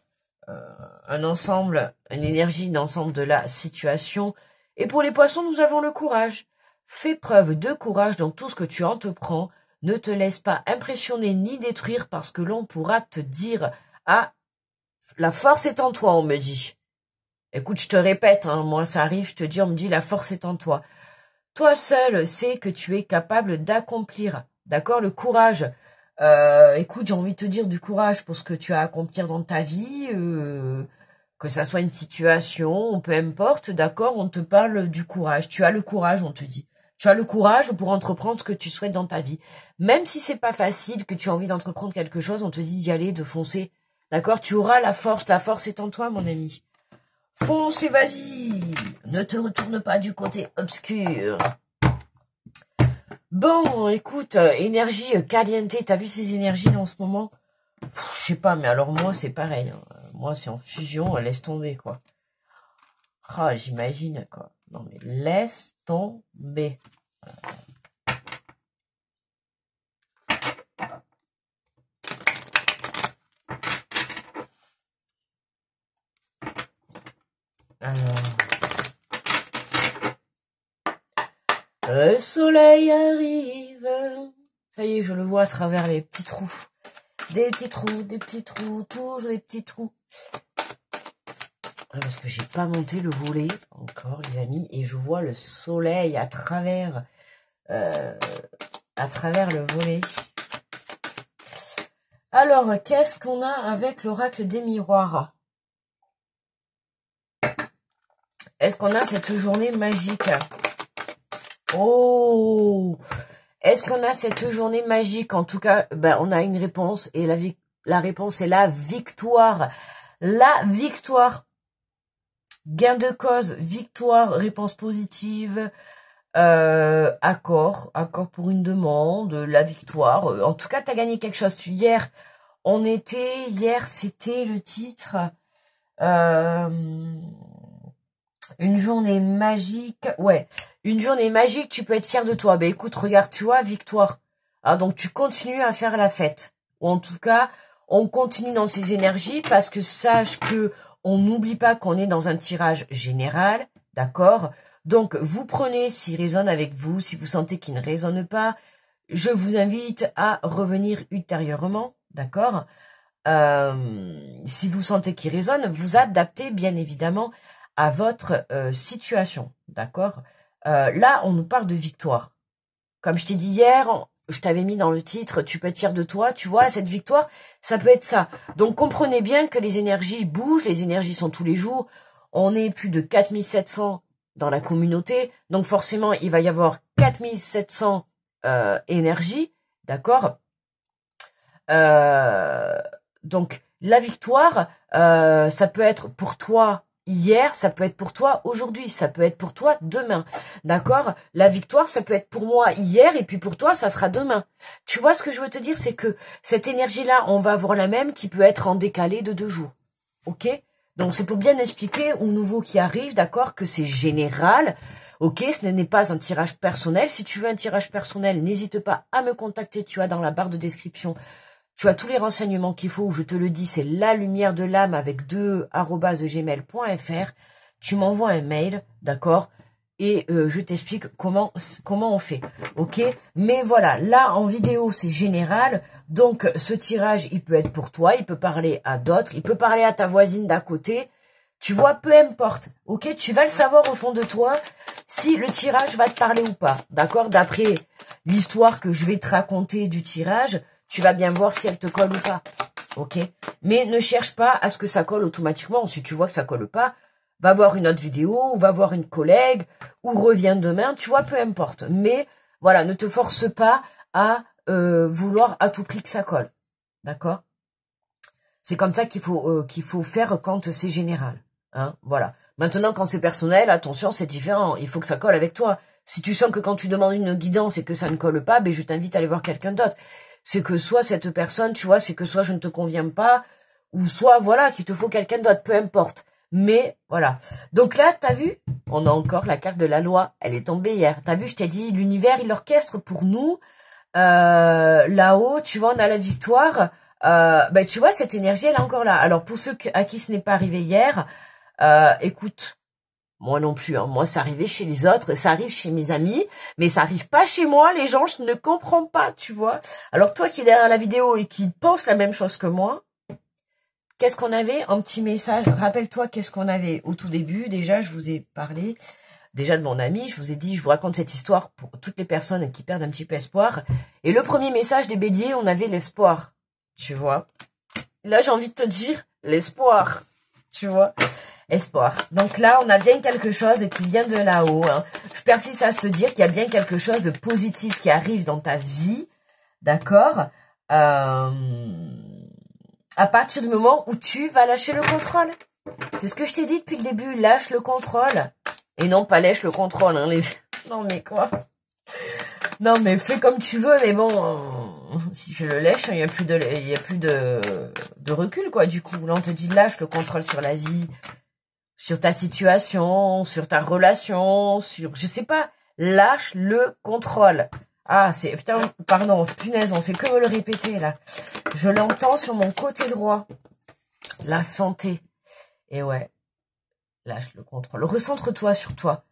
un ensemble, une énergie, un ensemble de la situation. Et pour les poissons, nous avons le courage. Fais preuve de courage dans tout ce que tu entreprends. Ne te laisse pas impressionner ni détruire parce que l'on pourra te dire « Ah, la force est en toi », on me dit. Écoute, je te répète, hein, moi ça arrive, je te dis, on me dit « La force est en toi ». Toi seul sais que tu es capable d'accomplir. D'accord? Le courage. Écoute, j'ai envie de te dire du courage pour ce que tu as à accomplir dans ta vie, que ça soit une situation, peu importe, d'accord? On te parle du courage. Tu as le courage, on te dit. Tu as le courage pour entreprendre ce que tu souhaites dans ta vie. Même si c'est pas facile, que tu as envie d'entreprendre quelque chose, on te dit d'y aller, de foncer. D'accord? Tu auras la force est en toi, mon ami. Fonce et vas-y! Ne te retourne pas du côté obscur. Bon, écoute, énergie caliente, t'as vu ces énergies là en ce moment? Je sais pas, mais alors moi c'est pareil, hein. Moi c'est en fusion, laisse tomber quoi. Ah, j'imagine quoi. Non mais laisse tomber. Alors, le soleil arrive. Ça y est, je le vois à travers les petits trous. Des petits trous, toujours des petits trous. Parce que j'ai pas monté le volet encore, les amis, et je vois le soleil à travers le volet. Alors, qu'est-ce qu'on a avec l'oracle des miroirs? Est-ce qu'on a cette journée magique? Oh! Est-ce qu'on a cette journée magique? En tout cas, ben, on a une réponse, et la réponse est la victoire. La victoire. Gain de cause, victoire, réponse positive, accord pour une demande, la victoire. En tout cas, tu as gagné quelque chose. Hier, c'était le titre, une journée magique. Ouais, une journée magique, tu peux être fier de toi. Ben écoute, regarde, tu vois, victoire. Ah, donc tu continues à faire la fête. Ou en tout cas, on continue dans ces énergies parce que sache que on n'oublie pas qu'on est dans un tirage général, d'accord? Donc, vous prenez s'il résonne avec vous, si vous sentez qu'il ne résonne pas, je vous invite à revenir ultérieurement, d'accord? Si vous sentez qu'il résonne, vous adaptez bien évidemment à votre situation, d'accord? Là, on nous parle de victoire. Comme je t'ai dit hier, je t'avais mis dans le titre, tu peux être fier de toi, tu vois, cette victoire, ça peut être ça. Donc comprenez bien que les énergies bougent, les énergies sont tous les jours, on est plus de 4700 dans la communauté, donc forcément il va y avoir 4700 énergies, d'accord? Donc la victoire, ça peut être pour toi hier, ça peut être pour toi aujourd'hui, ça peut être pour toi demain, d'accord? La victoire, ça peut être pour moi hier et puis pour toi, ça sera demain. Tu vois ce que je veux te dire, c'est que cette énergie-là, on va avoir la même qui peut être en décalé de 2 jours, ok? Donc c'est pour bien expliquer aux nouveaux qui arrivent, d'accord, que c'est général. Ok, ce n'est pas un tirage personnel. Si tu veux un tirage personnel, n'hésite pas à me contacter. Tu as dans la barre de description, tu as tous les renseignements qu'il faut. Je te le dis, c'est la lumière de l'âme avec 2@gmail.fr. Tu m'envoies un mail, d'accord, et je t'explique comment on fait. Ok, mais voilà, là en vidéo c'est général. Donc ce tirage, il peut être pour toi, il peut parler à d'autres, il peut parler à ta voisine d'à côté. Tu vois, peu importe, ok, tu vas le savoir au fond de toi si le tirage va te parler ou pas, d'accord? D'après l'histoire que je vais te raconter du tirage, tu vas bien voir si elle te colle ou pas, ok? Mais ne cherche pas à ce que ça colle automatiquement. Si tu vois que ça colle pas, va voir une autre vidéo, ou va voir une collègue, ou reviens demain, tu vois, peu importe. Mais voilà, ne te force pas à vouloir à tout prix que ça colle, d'accord? C'est comme ça qu'il faut faire quand c'est général. Hein, voilà. Maintenant, quand c'est personnel, attention, c'est différent. Il faut que ça colle avec toi. Si tu sens que quand tu demandes une guidance et que ça ne colle pas, ben je t'invite à aller voir quelqu'un d'autre. C'est que soit cette personne, tu vois, c'est que soit je ne te conviens pas, ou soit, voilà, qu'il te faut quelqu'un d'autre, peu importe. Mais, voilà. Donc là, t'as vu, on a encore la carte de la loi. Elle est tombée hier. T'as vu, je t'ai dit, l'univers, il orchestre pour nous. Là-haut, tu vois, on a la victoire. Ben, tu vois, cette énergie, elle est encore là. Alors, pour ceux à qui ce n'est pas arrivé hier, écoute, moi non plus, hein. Moi, ça arrivait chez les autres, ça arrive chez mes amis, mais ça arrive pas chez moi. Les gens, je ne comprends pas, tu vois. Alors, toi qui es derrière la vidéo et qui pense la même chose que moi, qu'est-ce qu'on avait? Un petit message. Rappelle-toi qu'est-ce qu'on avait au tout début. Déjà, je vous ai parlé déjà de mon ami. Je vous ai dit, je vous raconte cette histoire pour toutes les personnes qui perdent un petit peu espoir. Et le premier message des béliers, on avait l'espoir. Tu vois. Là, j'ai envie de te dire l'espoir. Tu vois. Espoir. Donc là, on a bien quelque chose qui vient de là-haut. Hein. Je persiste à te dire qu'il y a bien quelque chose de positif qui arrive dans ta vie. D'accord, à partir du moment où tu vas lâcher le contrôle. C'est ce que je t'ai dit depuis le début. Lâche le contrôle. Et non, pas lâche le contrôle. Hein, les... Non, mais quoi? Non, mais fais comme tu veux. Mais bon, si je le lâche, il y a plus de recul, quoi, du coup. Là, on te dit lâche le contrôle sur la vie, sur ta situation, sur ta relation, sur... Je sais pas. Lâche le contrôle. Ah, c'est... Putain, pardon, punaise, on fait que me le répéter, là. Je l'entends sur mon côté droit. La santé. Et ouais. Lâche le contrôle. Recentre-toi sur toi.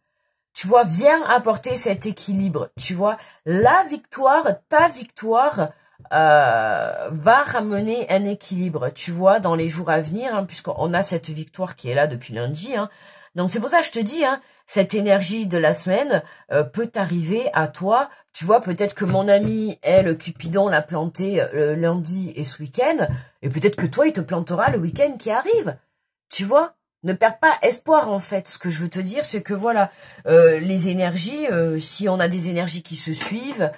Tu vois, viens apporter cet équilibre. Tu vois, la victoire, ta victoire, va ramener un équilibre. Tu vois, dans les jours à venir, hein, puisqu'on a cette victoire qui est là depuis lundi. Hein. Donc c'est pour ça que je te dis, hein, cette énergie de la semaine peut arriver à toi. Tu vois, peut-être que mon ami, elle, Cupidon, l'a planté lundi et ce week-end. Et peut-être que toi, il te plantera le week-end qui arrive. Tu vois? Ne perds pas espoir, en fait. Ce que je veux te dire, c'est que voilà, les énergies, si on a des énergies qui se suivent,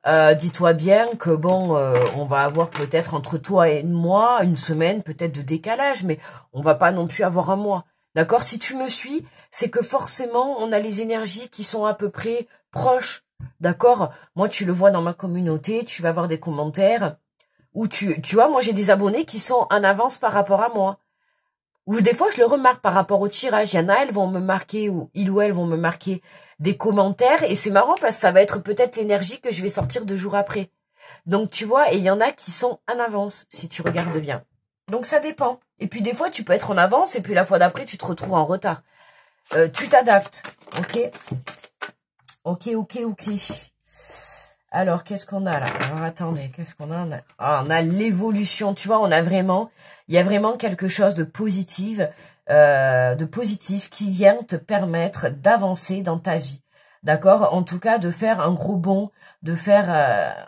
dis-toi bien que bon, on va avoir peut-être entre toi et moi une semaine peut-être de décalage, mais on va pas non plus avoir un mois. D'accord? Si tu me suis, c'est que forcément, on a les énergies qui sont à peu près proches. D'accord? Moi, tu le vois dans ma communauté, tu vas avoir des commentaires où tu vois, moi j'ai des abonnés qui sont en avance par rapport à moi. Ou des fois, je le remarque par rapport au tirage. Il y en a, elles vont me marquer, ou il ou elle vont me marquer des commentaires. Et c'est marrant parce que ça va être peut-être l'énergie que je vais sortir 2 jours après. Donc, tu vois, et il y en a qui sont en avance, si tu regardes bien. Donc, ça dépend. Et puis, des fois, tu peux être en avance, et puis la fois d'après, tu te retrouves en retard. Tu t'adaptes, ok? Ok. Alors, qu'est-ce qu'on a là? Alors, attendez, qu'est-ce qu'on a? On a l'évolution, tu vois, il y a vraiment quelque chose de positif qui vient te permettre d'avancer dans ta vie. D'accord? En tout cas, de faire un gros bond, de faire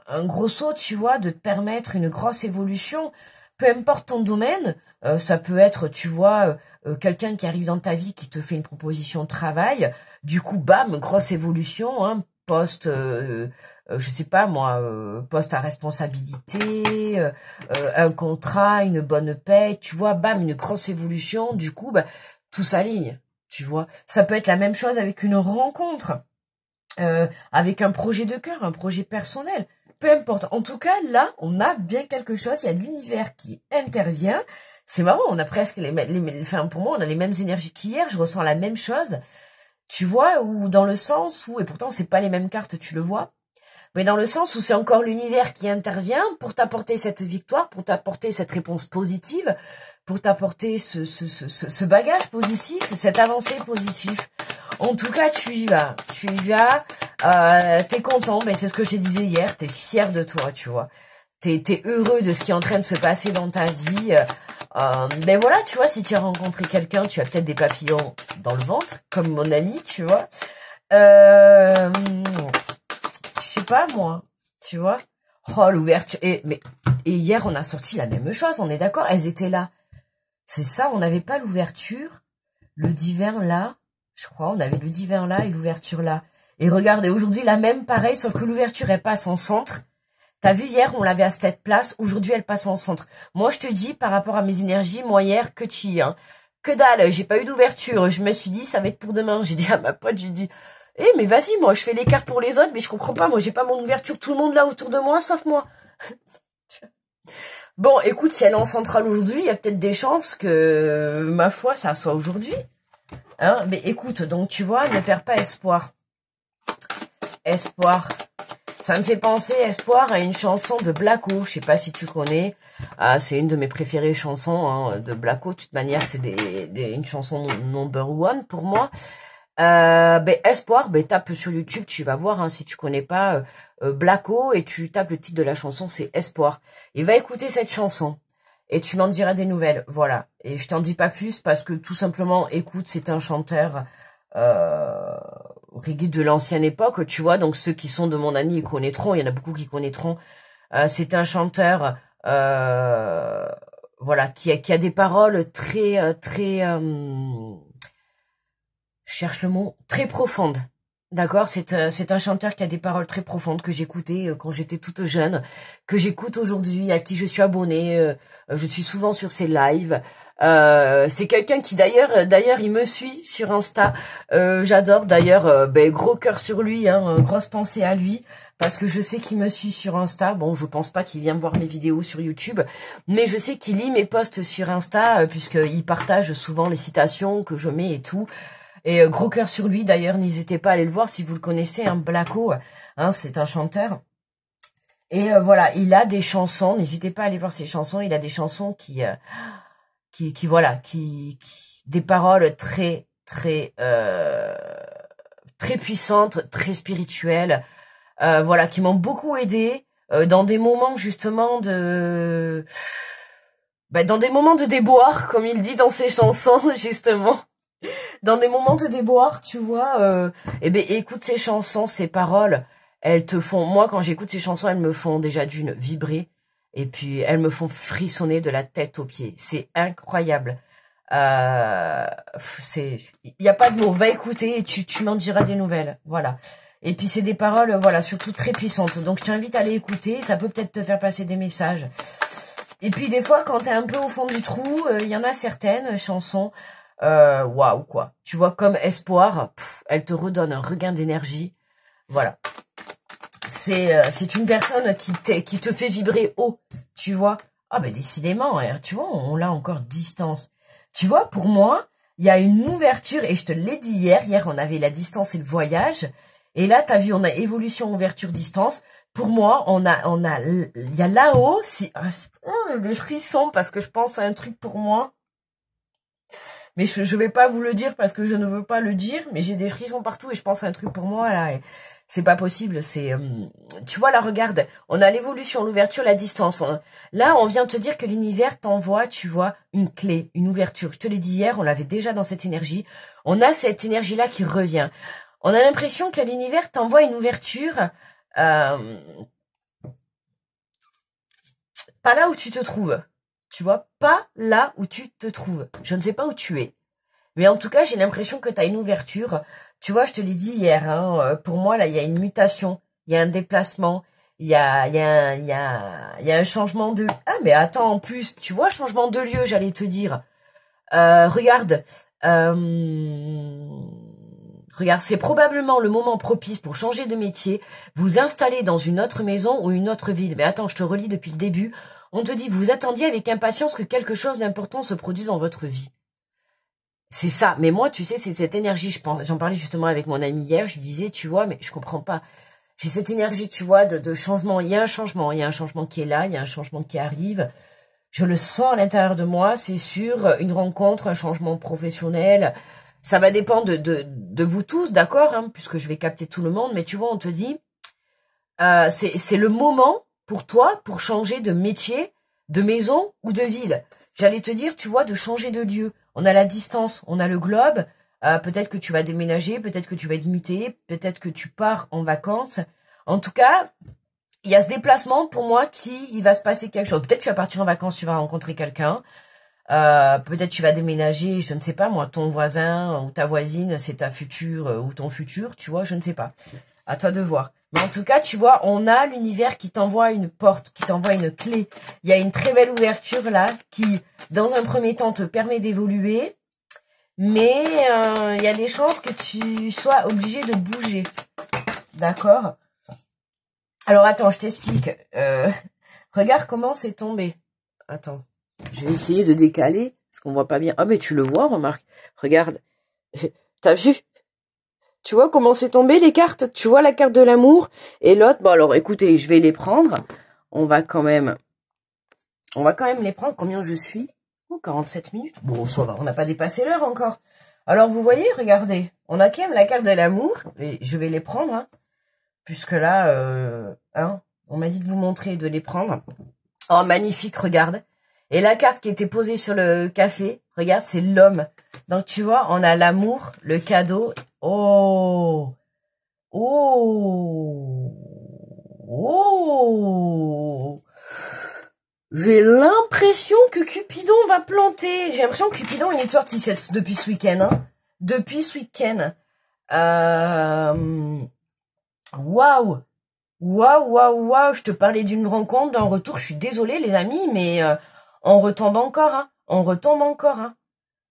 un gros saut, tu vois, de te permettre une grosse évolution. Peu importe ton domaine, ça peut être, tu vois, quelqu'un qui arrive dans ta vie, qui te fait une proposition de travail. Du coup, bam, grosse évolution, hein, poste, je sais pas moi, poste à responsabilité, un contrat, une bonne paie, tu vois, bam, une grosse évolution. Du coup, bah, tout s'aligne, tu vois. Ça peut être la même chose avec une rencontre. Avec un projet de cœur, un projet personnel, peu importe. En tout cas, là, on a bien quelque chose, il y a l'univers qui intervient. C'est marrant, on a presque enfin, pour moi, on a les mêmes énergies qu'hier, je ressens la même chose. Tu vois, ou dans le sens où, et pourtant, c'est pas les mêmes cartes, tu le vois, mais dans le sens où c'est encore l'univers qui intervient pour t'apporter cette victoire, pour t'apporter cette réponse positive, pour t'apporter ce bagage positif, cette avancée positive. En tout cas, tu y vas, t'es content, mais c'est ce que je te disais hier, t'es fier de toi, tu vois. T'es heureux de ce qui est en train de se passer dans ta vie. Ben voilà, tu vois, si tu as rencontré quelqu'un, tu as peut-être des papillons dans le ventre, comme mon ami, tu vois. Je sais pas, moi, tu vois. Oh, l'ouverture. Et hier, on a sorti la même chose, on est d'accord, elles étaient là. C'est ça, on n'avait pas l'ouverture, le divin là. Je crois, on avait le divin là et l'ouverture là. Et regardez, aujourd'hui, la même, pareil, sauf que l'ouverture, elle passe en centre. T'as vu, hier, on l'avait à cette place. Aujourd'hui, elle passe en centre. Moi, je te dis, par rapport à mes énergies, moi, hier, que chi, hein. Que dalle, j'ai pas eu d'ouverture. Je me suis dit, ça va être pour demain. J'ai dit à ma pote, j'ai dit, mais vas-y, moi, je fais les cartes pour les autres, mais je comprends pas. Moi, j'ai pas mon ouverture. Tout le monde là autour de moi, sauf moi. Bon, écoute, si elle est en centrale aujourd'hui, il y a peut-être des chances que, ma foi, ça soit aujourd'hui. Hein, mais écoute, donc tu vois, ne perds pas espoir. Espoir. Ça me fait penser, Espoir, à une chanson de Blacko. Je sais pas si tu connais. C'est une de mes préférées chansons hein, de Blacko. De toute manière, c'est une chanson number one pour moi. Espoir, tape sur YouTube, tu vas voir hein, si tu connais pas Blacko et tu tapes le titre de la chanson, c'est Espoir. Et va écouter cette chanson. Et tu m'en diras des nouvelles, voilà. Et je t'en dis pas plus parce que tout simplement, écoute, c'est un chanteur reggae de l'ancienne époque, tu vois. Donc ceux qui sont de mon année, ils connaîtront. Il y en a beaucoup qui connaîtront. C'est un chanteur, voilà, qui a des paroles très, je cherche le mot, très profondes. D'accord, c'est un chanteur qui a des paroles très profondes que j'écoutais quand j'étais toute jeune, que j'écoute aujourd'hui, à qui je suis abonnée. Je suis souvent sur ses lives. C'est quelqu'un qui d'ailleurs, il me suit sur Insta. J'adore d'ailleurs. Gros cœur sur lui, hein, grosse pensée à lui, parce que je sais qu'il me suit sur Insta. Bon, je pense pas qu'il vienne voir mes vidéos sur YouTube, mais je sais qu'il lit mes posts sur Insta puisqu'il partage souvent les citations que je mets et tout. Et gros cœur sur lui, d'ailleurs, n'hésitez pas à aller le voir si vous le connaissez, hein, Blacko, hein, c'est un chanteur. Et voilà, il a des chansons, n'hésitez pas à aller voir ses chansons, il a des chansons qui des paroles très, très, très puissantes, très spirituelles, voilà, qui m'ont beaucoup aidé dans des moments justement dans des moments de déboire, comme il dit dans ses chansons, justement. Dans des moments de déboire, tu vois, écoute ces chansons, ces paroles, elles te font, moi quand j'écoute ces chansons, elles me font déjà d'une vibrer, et puis elles me font frissonner de la tête aux pieds. C'est incroyable. Il y a pas de mots. Va écouter et tu m'en diras des nouvelles. Voilà. Et puis c'est des paroles, voilà, surtout très puissantes. Donc je t'invite à aller écouter, ça peut peut-être te faire passer des messages. Et puis des fois, quand t'es un peu au fond du trou, il y en a certaines chansons. Waouh quoi. Tu vois, comme Espoir, elle te redonne un regain d'énergie. Voilà. C'est une personne qui te fait vibrer haut, tu vois. Ah décidément, hein, tu vois, on l'a encore distance. Tu vois, pour moi, il y a une ouverture, et je te l'ai dit hier on avait la distance et le voyage, et là, t'as vu, on a évolution, ouverture, distance. Pour moi, il y a là-haut, si, j'ai des frissons parce que je pense à un truc pour moi. Mais je vais pas vous le dire parce que je ne veux pas le dire, mais j'ai des frissons partout et je pense à un truc pour moi, là. Et c'est pas possible, tu vois, là, regarde, on a l'évolution, l'ouverture, la distance. Là, on vient te dire que l'univers t'envoie, tu vois, une clé, une ouverture. Je te l'ai dit hier, on l'avait déjà dans cette énergie. On a cette énergie-là qui revient. On a l'impression que l'univers t'envoie une ouverture, pas là où tu te trouves. Tu vois, pas là où tu te trouves. Je ne sais pas où tu es. Mais en tout cas, j'ai l'impression que tu as une ouverture. Tu vois, je te l'ai dit hier, hein, pour moi, là, il y a une mutation, il y a un déplacement, il y a un changement de... Ah, mais attends, en plus, tu vois, changement de lieu, j'allais te dire. Regarde, regarde, c'est probablement le moment propice pour changer de métier, vous installer dans une autre maison ou une autre ville. Mais attends, je te relis depuis le début. On te dit, vous attendiez avec impatience que quelque chose d'important se produise dans votre vie. C'est ça. Mais moi, tu sais, c'est cette énergie. J'en parlais justement avec mon ami hier. Je lui disais, tu vois, mais je comprends pas. J'ai cette énergie, tu vois, de changement. Il y a un changement. Il y a un changement qui est là. Il y a un changement qui arrive. Je le sens à l'intérieur de moi. C'est sûr. Une rencontre, un changement professionnel. Ça va dépendre de vous tous, d'accord, hein, puisque je vais capter tout le monde. Mais tu vois, on te dit, c'est le moment pour toi pour changer de métier, de maison ou de ville. J'allais te dire, tu vois, de changer de lieu. On a la distance, on a le globe. Peut-être que tu vas déménager, peut-être que tu vas être muté, peut-être que tu pars en vacances. En tout cas, il y a ce déplacement pour moi il va se passer quelque chose. Peut-être que tu vas partir en vacances, tu vas rencontrer quelqu'un. Peut-être tu vas déménager, je ne sais pas moi, ton voisin ou ta voisine, c'est ta future ou ton futur, tu vois, je ne sais pas. À toi de voir. Mais en tout cas, tu vois, on a l'univers qui t'envoie une porte, qui t'envoie une clé. Il y a une très belle ouverture là qui, dans un premier temps, te permet d'évoluer. Mais il y a des chances que tu sois obligé de bouger. D'accord? Alors attends, je t'explique. Regarde comment c'est tombé. Attends. Je vais essayer de décaler, parce qu'on voit pas bien. Ah mais tu le vois, remarque. Regarde. T'as vu? Tu vois comment c'est tombé les cartes? Tu vois la carte de l'amour et l'autre. Bon alors écoutez, je vais les prendre. On va quand même les prendre. Combien je suis? Oh, 47 minutes. Bon, ça va, on n'a pas dépassé l'heure encore. Alors vous voyez, regardez, on a quand même la carte de l'amour. Et je vais les prendre, hein, puisque là, hein, on m'a dit de vous montrer, de les prendre. Oh magnifique, regarde. Et la carte qui était posée sur le café, regarde, c'est l'homme. Donc tu vois, on a l'amour, le cadeau. Oh, oh, oh. J'ai l'impression que Cupidon va planter. J'ai l'impression que Cupidon, il est sorti depuis ce week-end. Hein. Depuis ce week-end. Waouh. Waouh, waouh, waouh. Je te parlais d'une rencontre, d'un retour. Je suis désolée, les amis, mais on retombe encore. Hein. On retombe encore. Hein.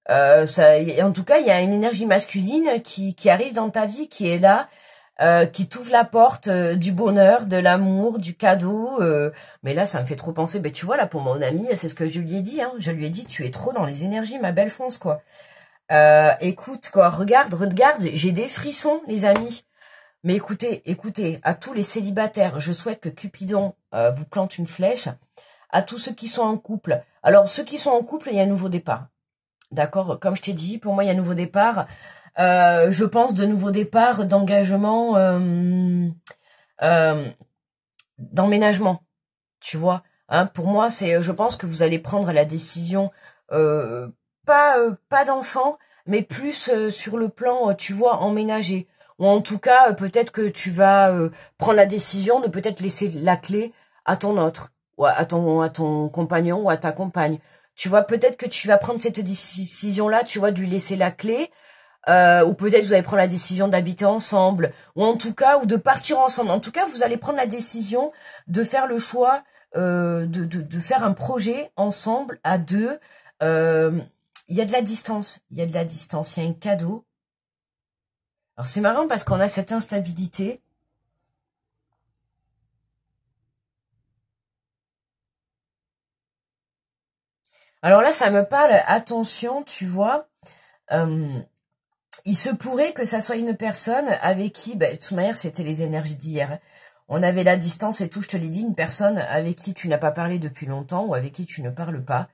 En tout cas, il y a une énergie masculine qui arrive dans ta vie, qui est là, qui t'ouvre la porte du bonheur, de l'amour, du cadeau. Mais là, ça me fait trop penser. Ben tu vois, là, pour mon ami, c'est ce que je lui ai dit. Hein. Je lui ai dit, tu es trop dans les énergies, ma belle fonce, quoi. Écoute, quoi, regarde, j'ai des frissons, les amis. Mais écoutez, à tous les célibataires, je souhaite que Cupidon vous plante une flèche. À tous ceux qui sont en couple. Alors, ceux qui sont en couple, il y a un nouveau départ. D'accord, comme je t'ai dit, pour moi, il y a un nouveau départ. Je pense de nouveaux départs d'engagement, d'emménagement. Tu vois, hein, pour moi, je pense que vous allez prendre la décision, pas d'enfant, mais plus sur le plan, tu vois, emménager. Ou en tout cas, peut-être que tu vas prendre la décision de peut-être laisser la clé à ton autre, ou à ton compagnon ou à ta compagne. Tu vois, peut-être que tu vas prendre cette décision-là, tu vois, de lui laisser la clé, ou peut-être vous allez prendre la décision d'habiter ensemble, ou en tout cas, ou de partir ensemble. En tout cas, vous allez prendre la décision de faire le choix de faire un projet ensemble, à deux. Il y a de la distance, il y a un cadeau. Alors c'est marrant parce qu'on a cette instabilité. Alors là, ça me parle, attention, tu vois, il se pourrait que ça soit une personne avec qui, de toute manière, c'était les énergies d'hier. On avait la distance et tout, je te l'ai dit, une personne avec qui tu n'as pas parlé depuis longtemps ou avec qui tu ne parles pas,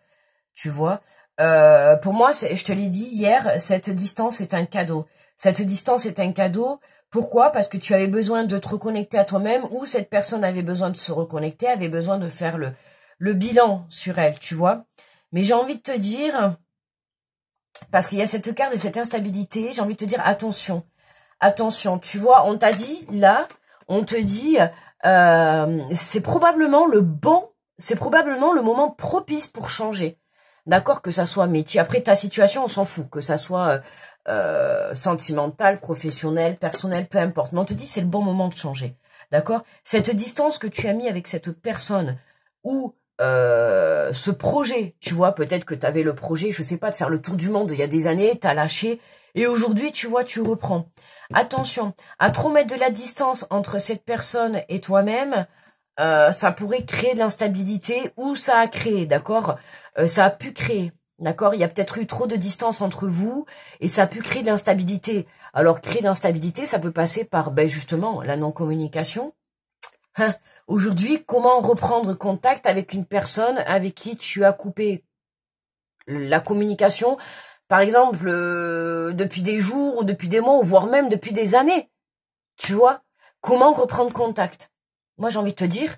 tu vois. Pour moi, je te l'ai dit hier, cette distance est un cadeau. Cette distance est un cadeau. Pourquoi? Parce que tu avais besoin de te reconnecter à toi-même ou cette personne avait besoin de se reconnecter, avait besoin de faire le bilan sur elle, tu vois. Mais j'ai envie de te dire, parce qu'il y a cette carte de cette instabilité, j'ai envie de te dire attention. Attention, tu vois, on t'a dit, là, on te dit, c'est probablement le moment propice pour changer. D'accord, que ça soit métier. Après, ta situation, on s'en fout. Que ça soit sentimental, professionnel, personnel, peu importe. Mais on te dit, c'est le bon moment de changer. D'accord? Cette distance que tu as mis avec cette personne ou ce projet, tu vois, peut-être que tu avais le projet, je sais pas, de faire le tour du monde il y a des années, t'as lâché, et aujourd'hui, tu vois, tu reprends. Attention, à trop mettre de la distance entre cette personne et toi-même, ça pourrait créer de l'instabilité ou ça a créé, d'accord? Ça a pu créer, d'accord? Il y a peut-être eu trop de distance entre vous et ça a pu créer de l'instabilité. Alors, créer de l'instabilité, ça peut passer par, ben justement, la non-communication. Hein? Aujourd'hui, comment reprendre contact avec une personne avec qui tu as coupé la communication, par exemple, depuis des jours ou depuis des mois, ou voire même depuis des années, tu vois? Comment reprendre contact? Moi, j'ai envie de te dire,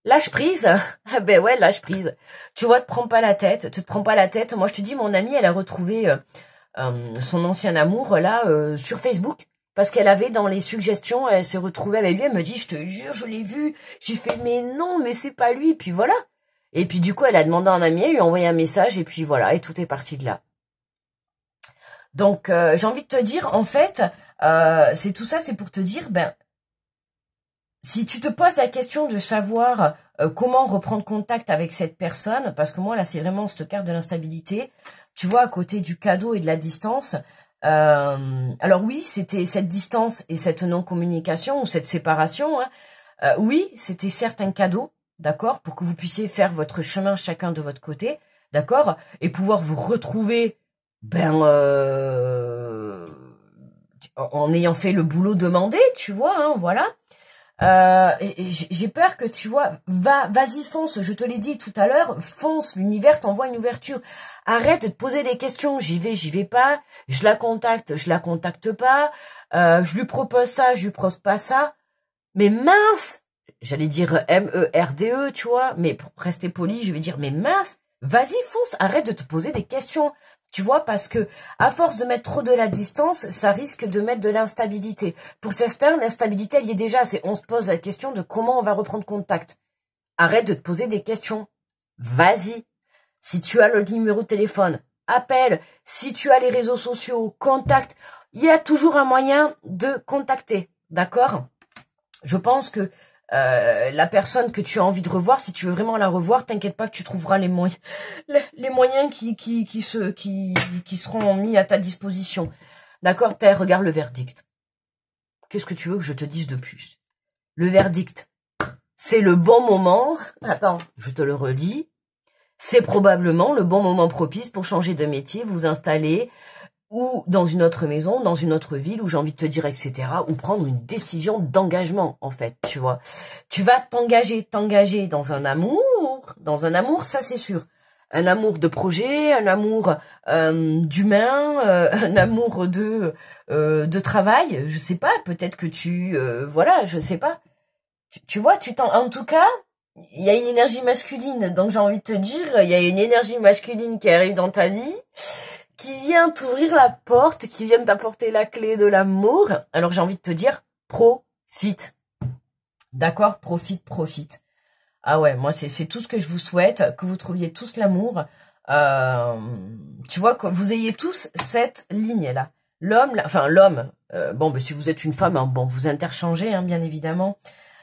lâche prise. Ah ben ouais, lâche prise. Tu vois, te prends pas la tête, te prends pas la tête. Moi, je te dis, mon amie, elle a retrouvé son ancien amour, là, sur Facebook. Parce qu'elle avait dans les suggestions, elle s'est retrouvée avec lui, elle me dit, je te jure, je l'ai vu. J'ai fait, mais non, mais c'est pas lui. Et puis voilà. Et puis du coup, elle a demandé à un ami, elle lui a envoyé un message, et puis voilà, et tout est parti de là. Donc, j'ai envie de te dire, en fait, c'est tout ça, c'est pour te dire, ben, si tu te poses la question de savoir comment reprendre contact avec cette personne, parce que moi, là, c'est vraiment cette carte de l'instabilité, tu vois, à côté du cadeau et de la distance, alors oui, c'était cette distance et cette non-communication ou cette séparation, hein, oui, c'était certes un cadeau, d'accord, pour que vous puissiez faire votre chemin chacun de votre côté, d'accord, et pouvoir vous retrouver, ben, en ayant fait le boulot demandé, tu vois, hein, voilà. Et j'ai peur que tu vois, vas-y fonce, je te l'ai dit tout à l'heure, fonce, l'univers t'envoie une ouverture. Arrête de te poser des questions, j'y vais pas, je la contacte pas, je lui propose ça, je lui propose pas ça. Mais mince, j'allais dire MERDE, tu vois, mais pour rester poli, je vais dire mais mince, vas-y fonce, arrête de te poser des questions. Tu vois, parce que à force de mettre trop de la distance, ça risque de mettre de l'instabilité. Pour certains, l'instabilité, elle y est déjà. On se pose la question de comment on va reprendre contact. Arrête de te poser des questions. Vas-y. Si tu as le numéro de téléphone, appelle. Si tu as les réseaux sociaux, contacte. Il y a toujours un moyen de contacter. D'accord? Je pense que la personne que tu as envie de revoir, si tu veux vraiment la revoir, t'inquiète pas que tu trouveras les moyens, les moyens qui seront mis à ta disposition. D'accord, Terre, regarde le verdict. Qu'est-ce que tu veux que je te dise de plus? Le verdict, c'est le bon moment. Attends, je te le relis. C'est probablement le bon moment propice pour changer de métier, vous installer ou dans une autre maison, dans une autre ville, où j'ai envie de te dire, etc., ou prendre une décision d'engagement, en fait, tu vois. Tu vas t'engager dans un amour, ça c'est sûr. Un amour de projet, un amour d'humain, un amour de travail, je sais pas, peut-être que voilà, je sais pas. Tu vois, en tout cas, il y a une énergie masculine, donc j'ai envie de te dire, il y a une énergie masculine qui arrive dans ta vie, qui vient t'ouvrir la porte, qui vient t'apporter la clé de l'amour. Alors j'ai envie de te dire, profite. D'accord? Profite. Ah ouais, moi c'est tout ce que je vous souhaite, que vous trouviez tous l'amour. Tu vois, que vous ayez tous cette ligne-là. L'homme, bon, ben, si vous êtes une femme, hein, bon, vous interchangez, hein, bien évidemment.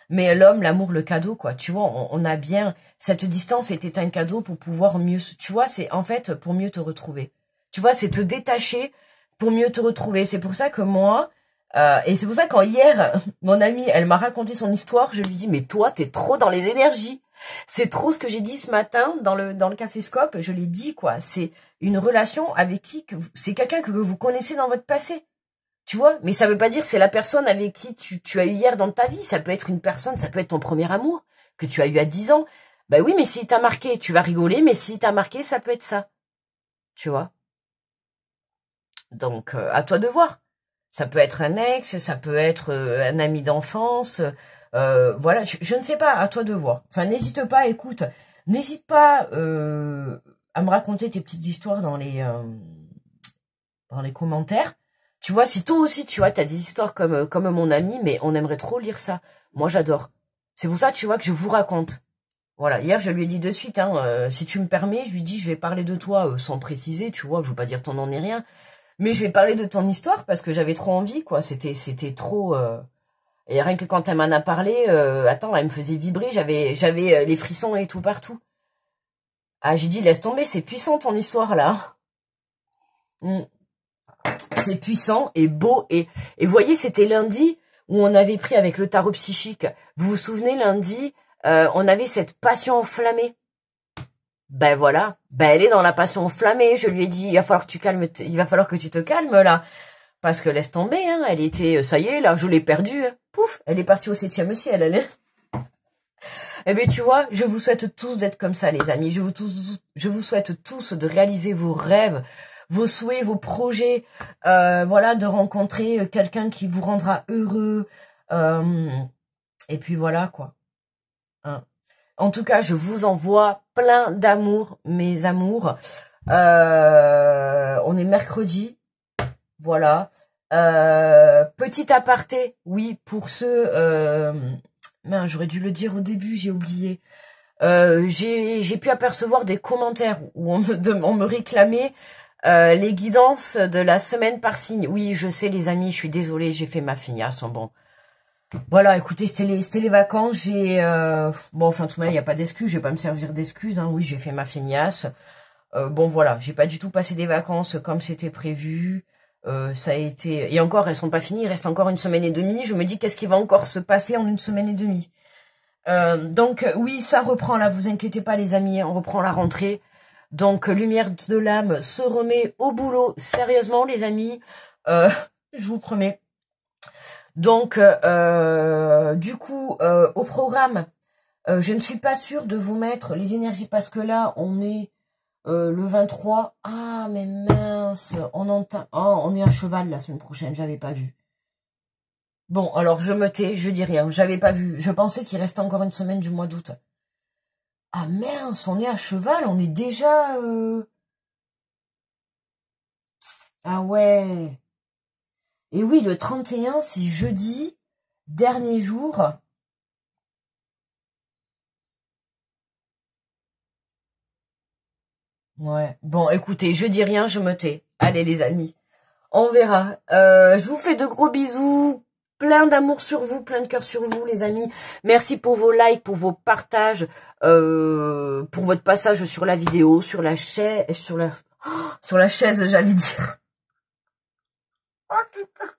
Mais l'homme, l'amour, le cadeau, quoi. Tu vois, on a bien, cette distance était un cadeau pour pouvoir mieux, tu vois, c'est en fait pour mieux te retrouver. Tu vois, c'est te détacher pour mieux te retrouver. C'est pour ça que moi, et c'est pour ça que quand hier, mon amie, elle m'a raconté son histoire, je lui dis, mais toi, t'es trop dans les énergies. C'est trop ce que j'ai dit ce matin dans le caféscope, je l'ai dit, quoi. C'est une relation avec c'est quelqu'un que vous connaissez dans votre passé. Tu vois, mais ça veut pas dire c'est la personne avec qui tu as eu hier dans ta vie. Ça peut être une personne, ça peut être ton premier amour que tu as eu à 10 ans. Ben oui, mais s'il t'a marqué, tu vas rigoler, mais s'il t'a marqué, ça peut être ça. Tu vois. Donc, à toi de voir. Ça peut être un ex, ça peut être un ami d'enfance. Voilà, je ne sais pas, à toi de voir. Enfin, n'hésite pas, écoute, n'hésite pas à me raconter tes petites histoires dans les commentaires. Tu vois, si toi aussi, tu vois, t'as des histoires comme mon ami, mais on aimerait trop lire ça. Moi, j'adore. C'est pour ça, tu vois, que je vous raconte. Voilà, hier, je lui ai dit de suite, hein, si tu me permets, je lui dis, je vais parler de toi sans préciser, tu vois, je veux pas dire ton nom ni rien, mais je vais parler de ton histoire parce que j'avais trop envie, quoi. C'était trop... Et rien que quand elle m'en a parlé, attends, elle me faisait vibrer, j'avais les frissons et tout partout. Ah, j'ai dit, laisse tomber, c'est puissant ton histoire, là. Mm. C'est puissant et beau. Et vous voyez, c'était lundi où on avait pris avec le tarot psychique. Vous vous souvenez, lundi, on avait cette passion enflammée. Ben voilà, ben elle est dans la passion enflammée. Je lui ai dit, il va falloir que tu te calmes là. Parce que laisse tomber, hein, elle était, ça y est, là, je l'ai perdue. Hein. Pouf, elle est partie au 7e ciel, elle est. Eh bien, tu vois, je vous souhaite tous d'être comme ça, les amis. Je vous souhaite tous de réaliser vos rêves, vos souhaits, vos projets. Voilà, de rencontrer quelqu'un qui vous rendra heureux. Et puis voilà, quoi. Hein. En tout cas, je vous envoie plein d'amour, mes amours. On est mercredi. Voilà. Petit aparté, oui, pour ceux... mince, j'aurais dû le dire au début, j'ai oublié. J'ai pu apercevoir des commentaires où on me réclamait les guidances de la semaine par signe. Oui, je sais les amis, je suis désolée, j'ai fait ma feignasse. Bon, voilà, écoutez, c'était les vacances. Bon, enfin, tout de même, il n'y a pas d'excuses, je vais pas me servir d'excuses. Hein. Oui, j'ai fait ma feignasse. Bon, voilà, j'ai pas du tout passé des vacances comme c'était prévu. Ça a été... Et encore, elles sont pas finies, il reste encore 1 semaine et demie. Je me dis, qu'est-ce qui va encore se passer en 1 semaine et demie? Donc, oui, ça reprend là, vous inquiétez pas les amis, on reprend la rentrée. Donc, Lumière de l'âme se remet au boulot, sérieusement les amis, je vous promets. Donc, du coup, au programme, je ne suis pas sûre de vous mettre les énergies parce que là, on est... le 23, ah mais mince, on est à cheval la semaine prochaine, j'avais pas vu. Bon, alors je me tais, je dis rien, j'avais pas vu, je pensais qu'il restait encore 1 semaine du mois d'août. Ah mince, on est à cheval, on est déjà... Ah ouais. Et oui, le 31, c'est jeudi, dernier jour. Ouais, bon écoutez, je dis rien, je me tais. Allez les amis. On verra. Je vous fais de gros bisous. Plein d'amour sur vous, plein de cœur sur vous, les amis. Merci pour vos likes, pour vos partages, pour votre passage sur la vidéo, sur la chaise, sur la chaise, j'allais dire. Oh putain.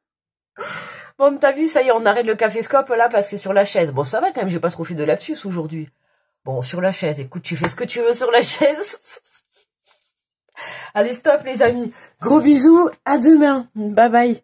Bon, t'as vu, ça y est, on arrête le café-scope là parce que sur la chaise. Bon, ça va quand même, j'ai pas trop fait de lapsus aujourd'hui. Bon, sur la chaise, écoute, tu fais ce que tu veux sur la chaise. Allez, stop les amis. Gros bisous, à demain. Bye bye.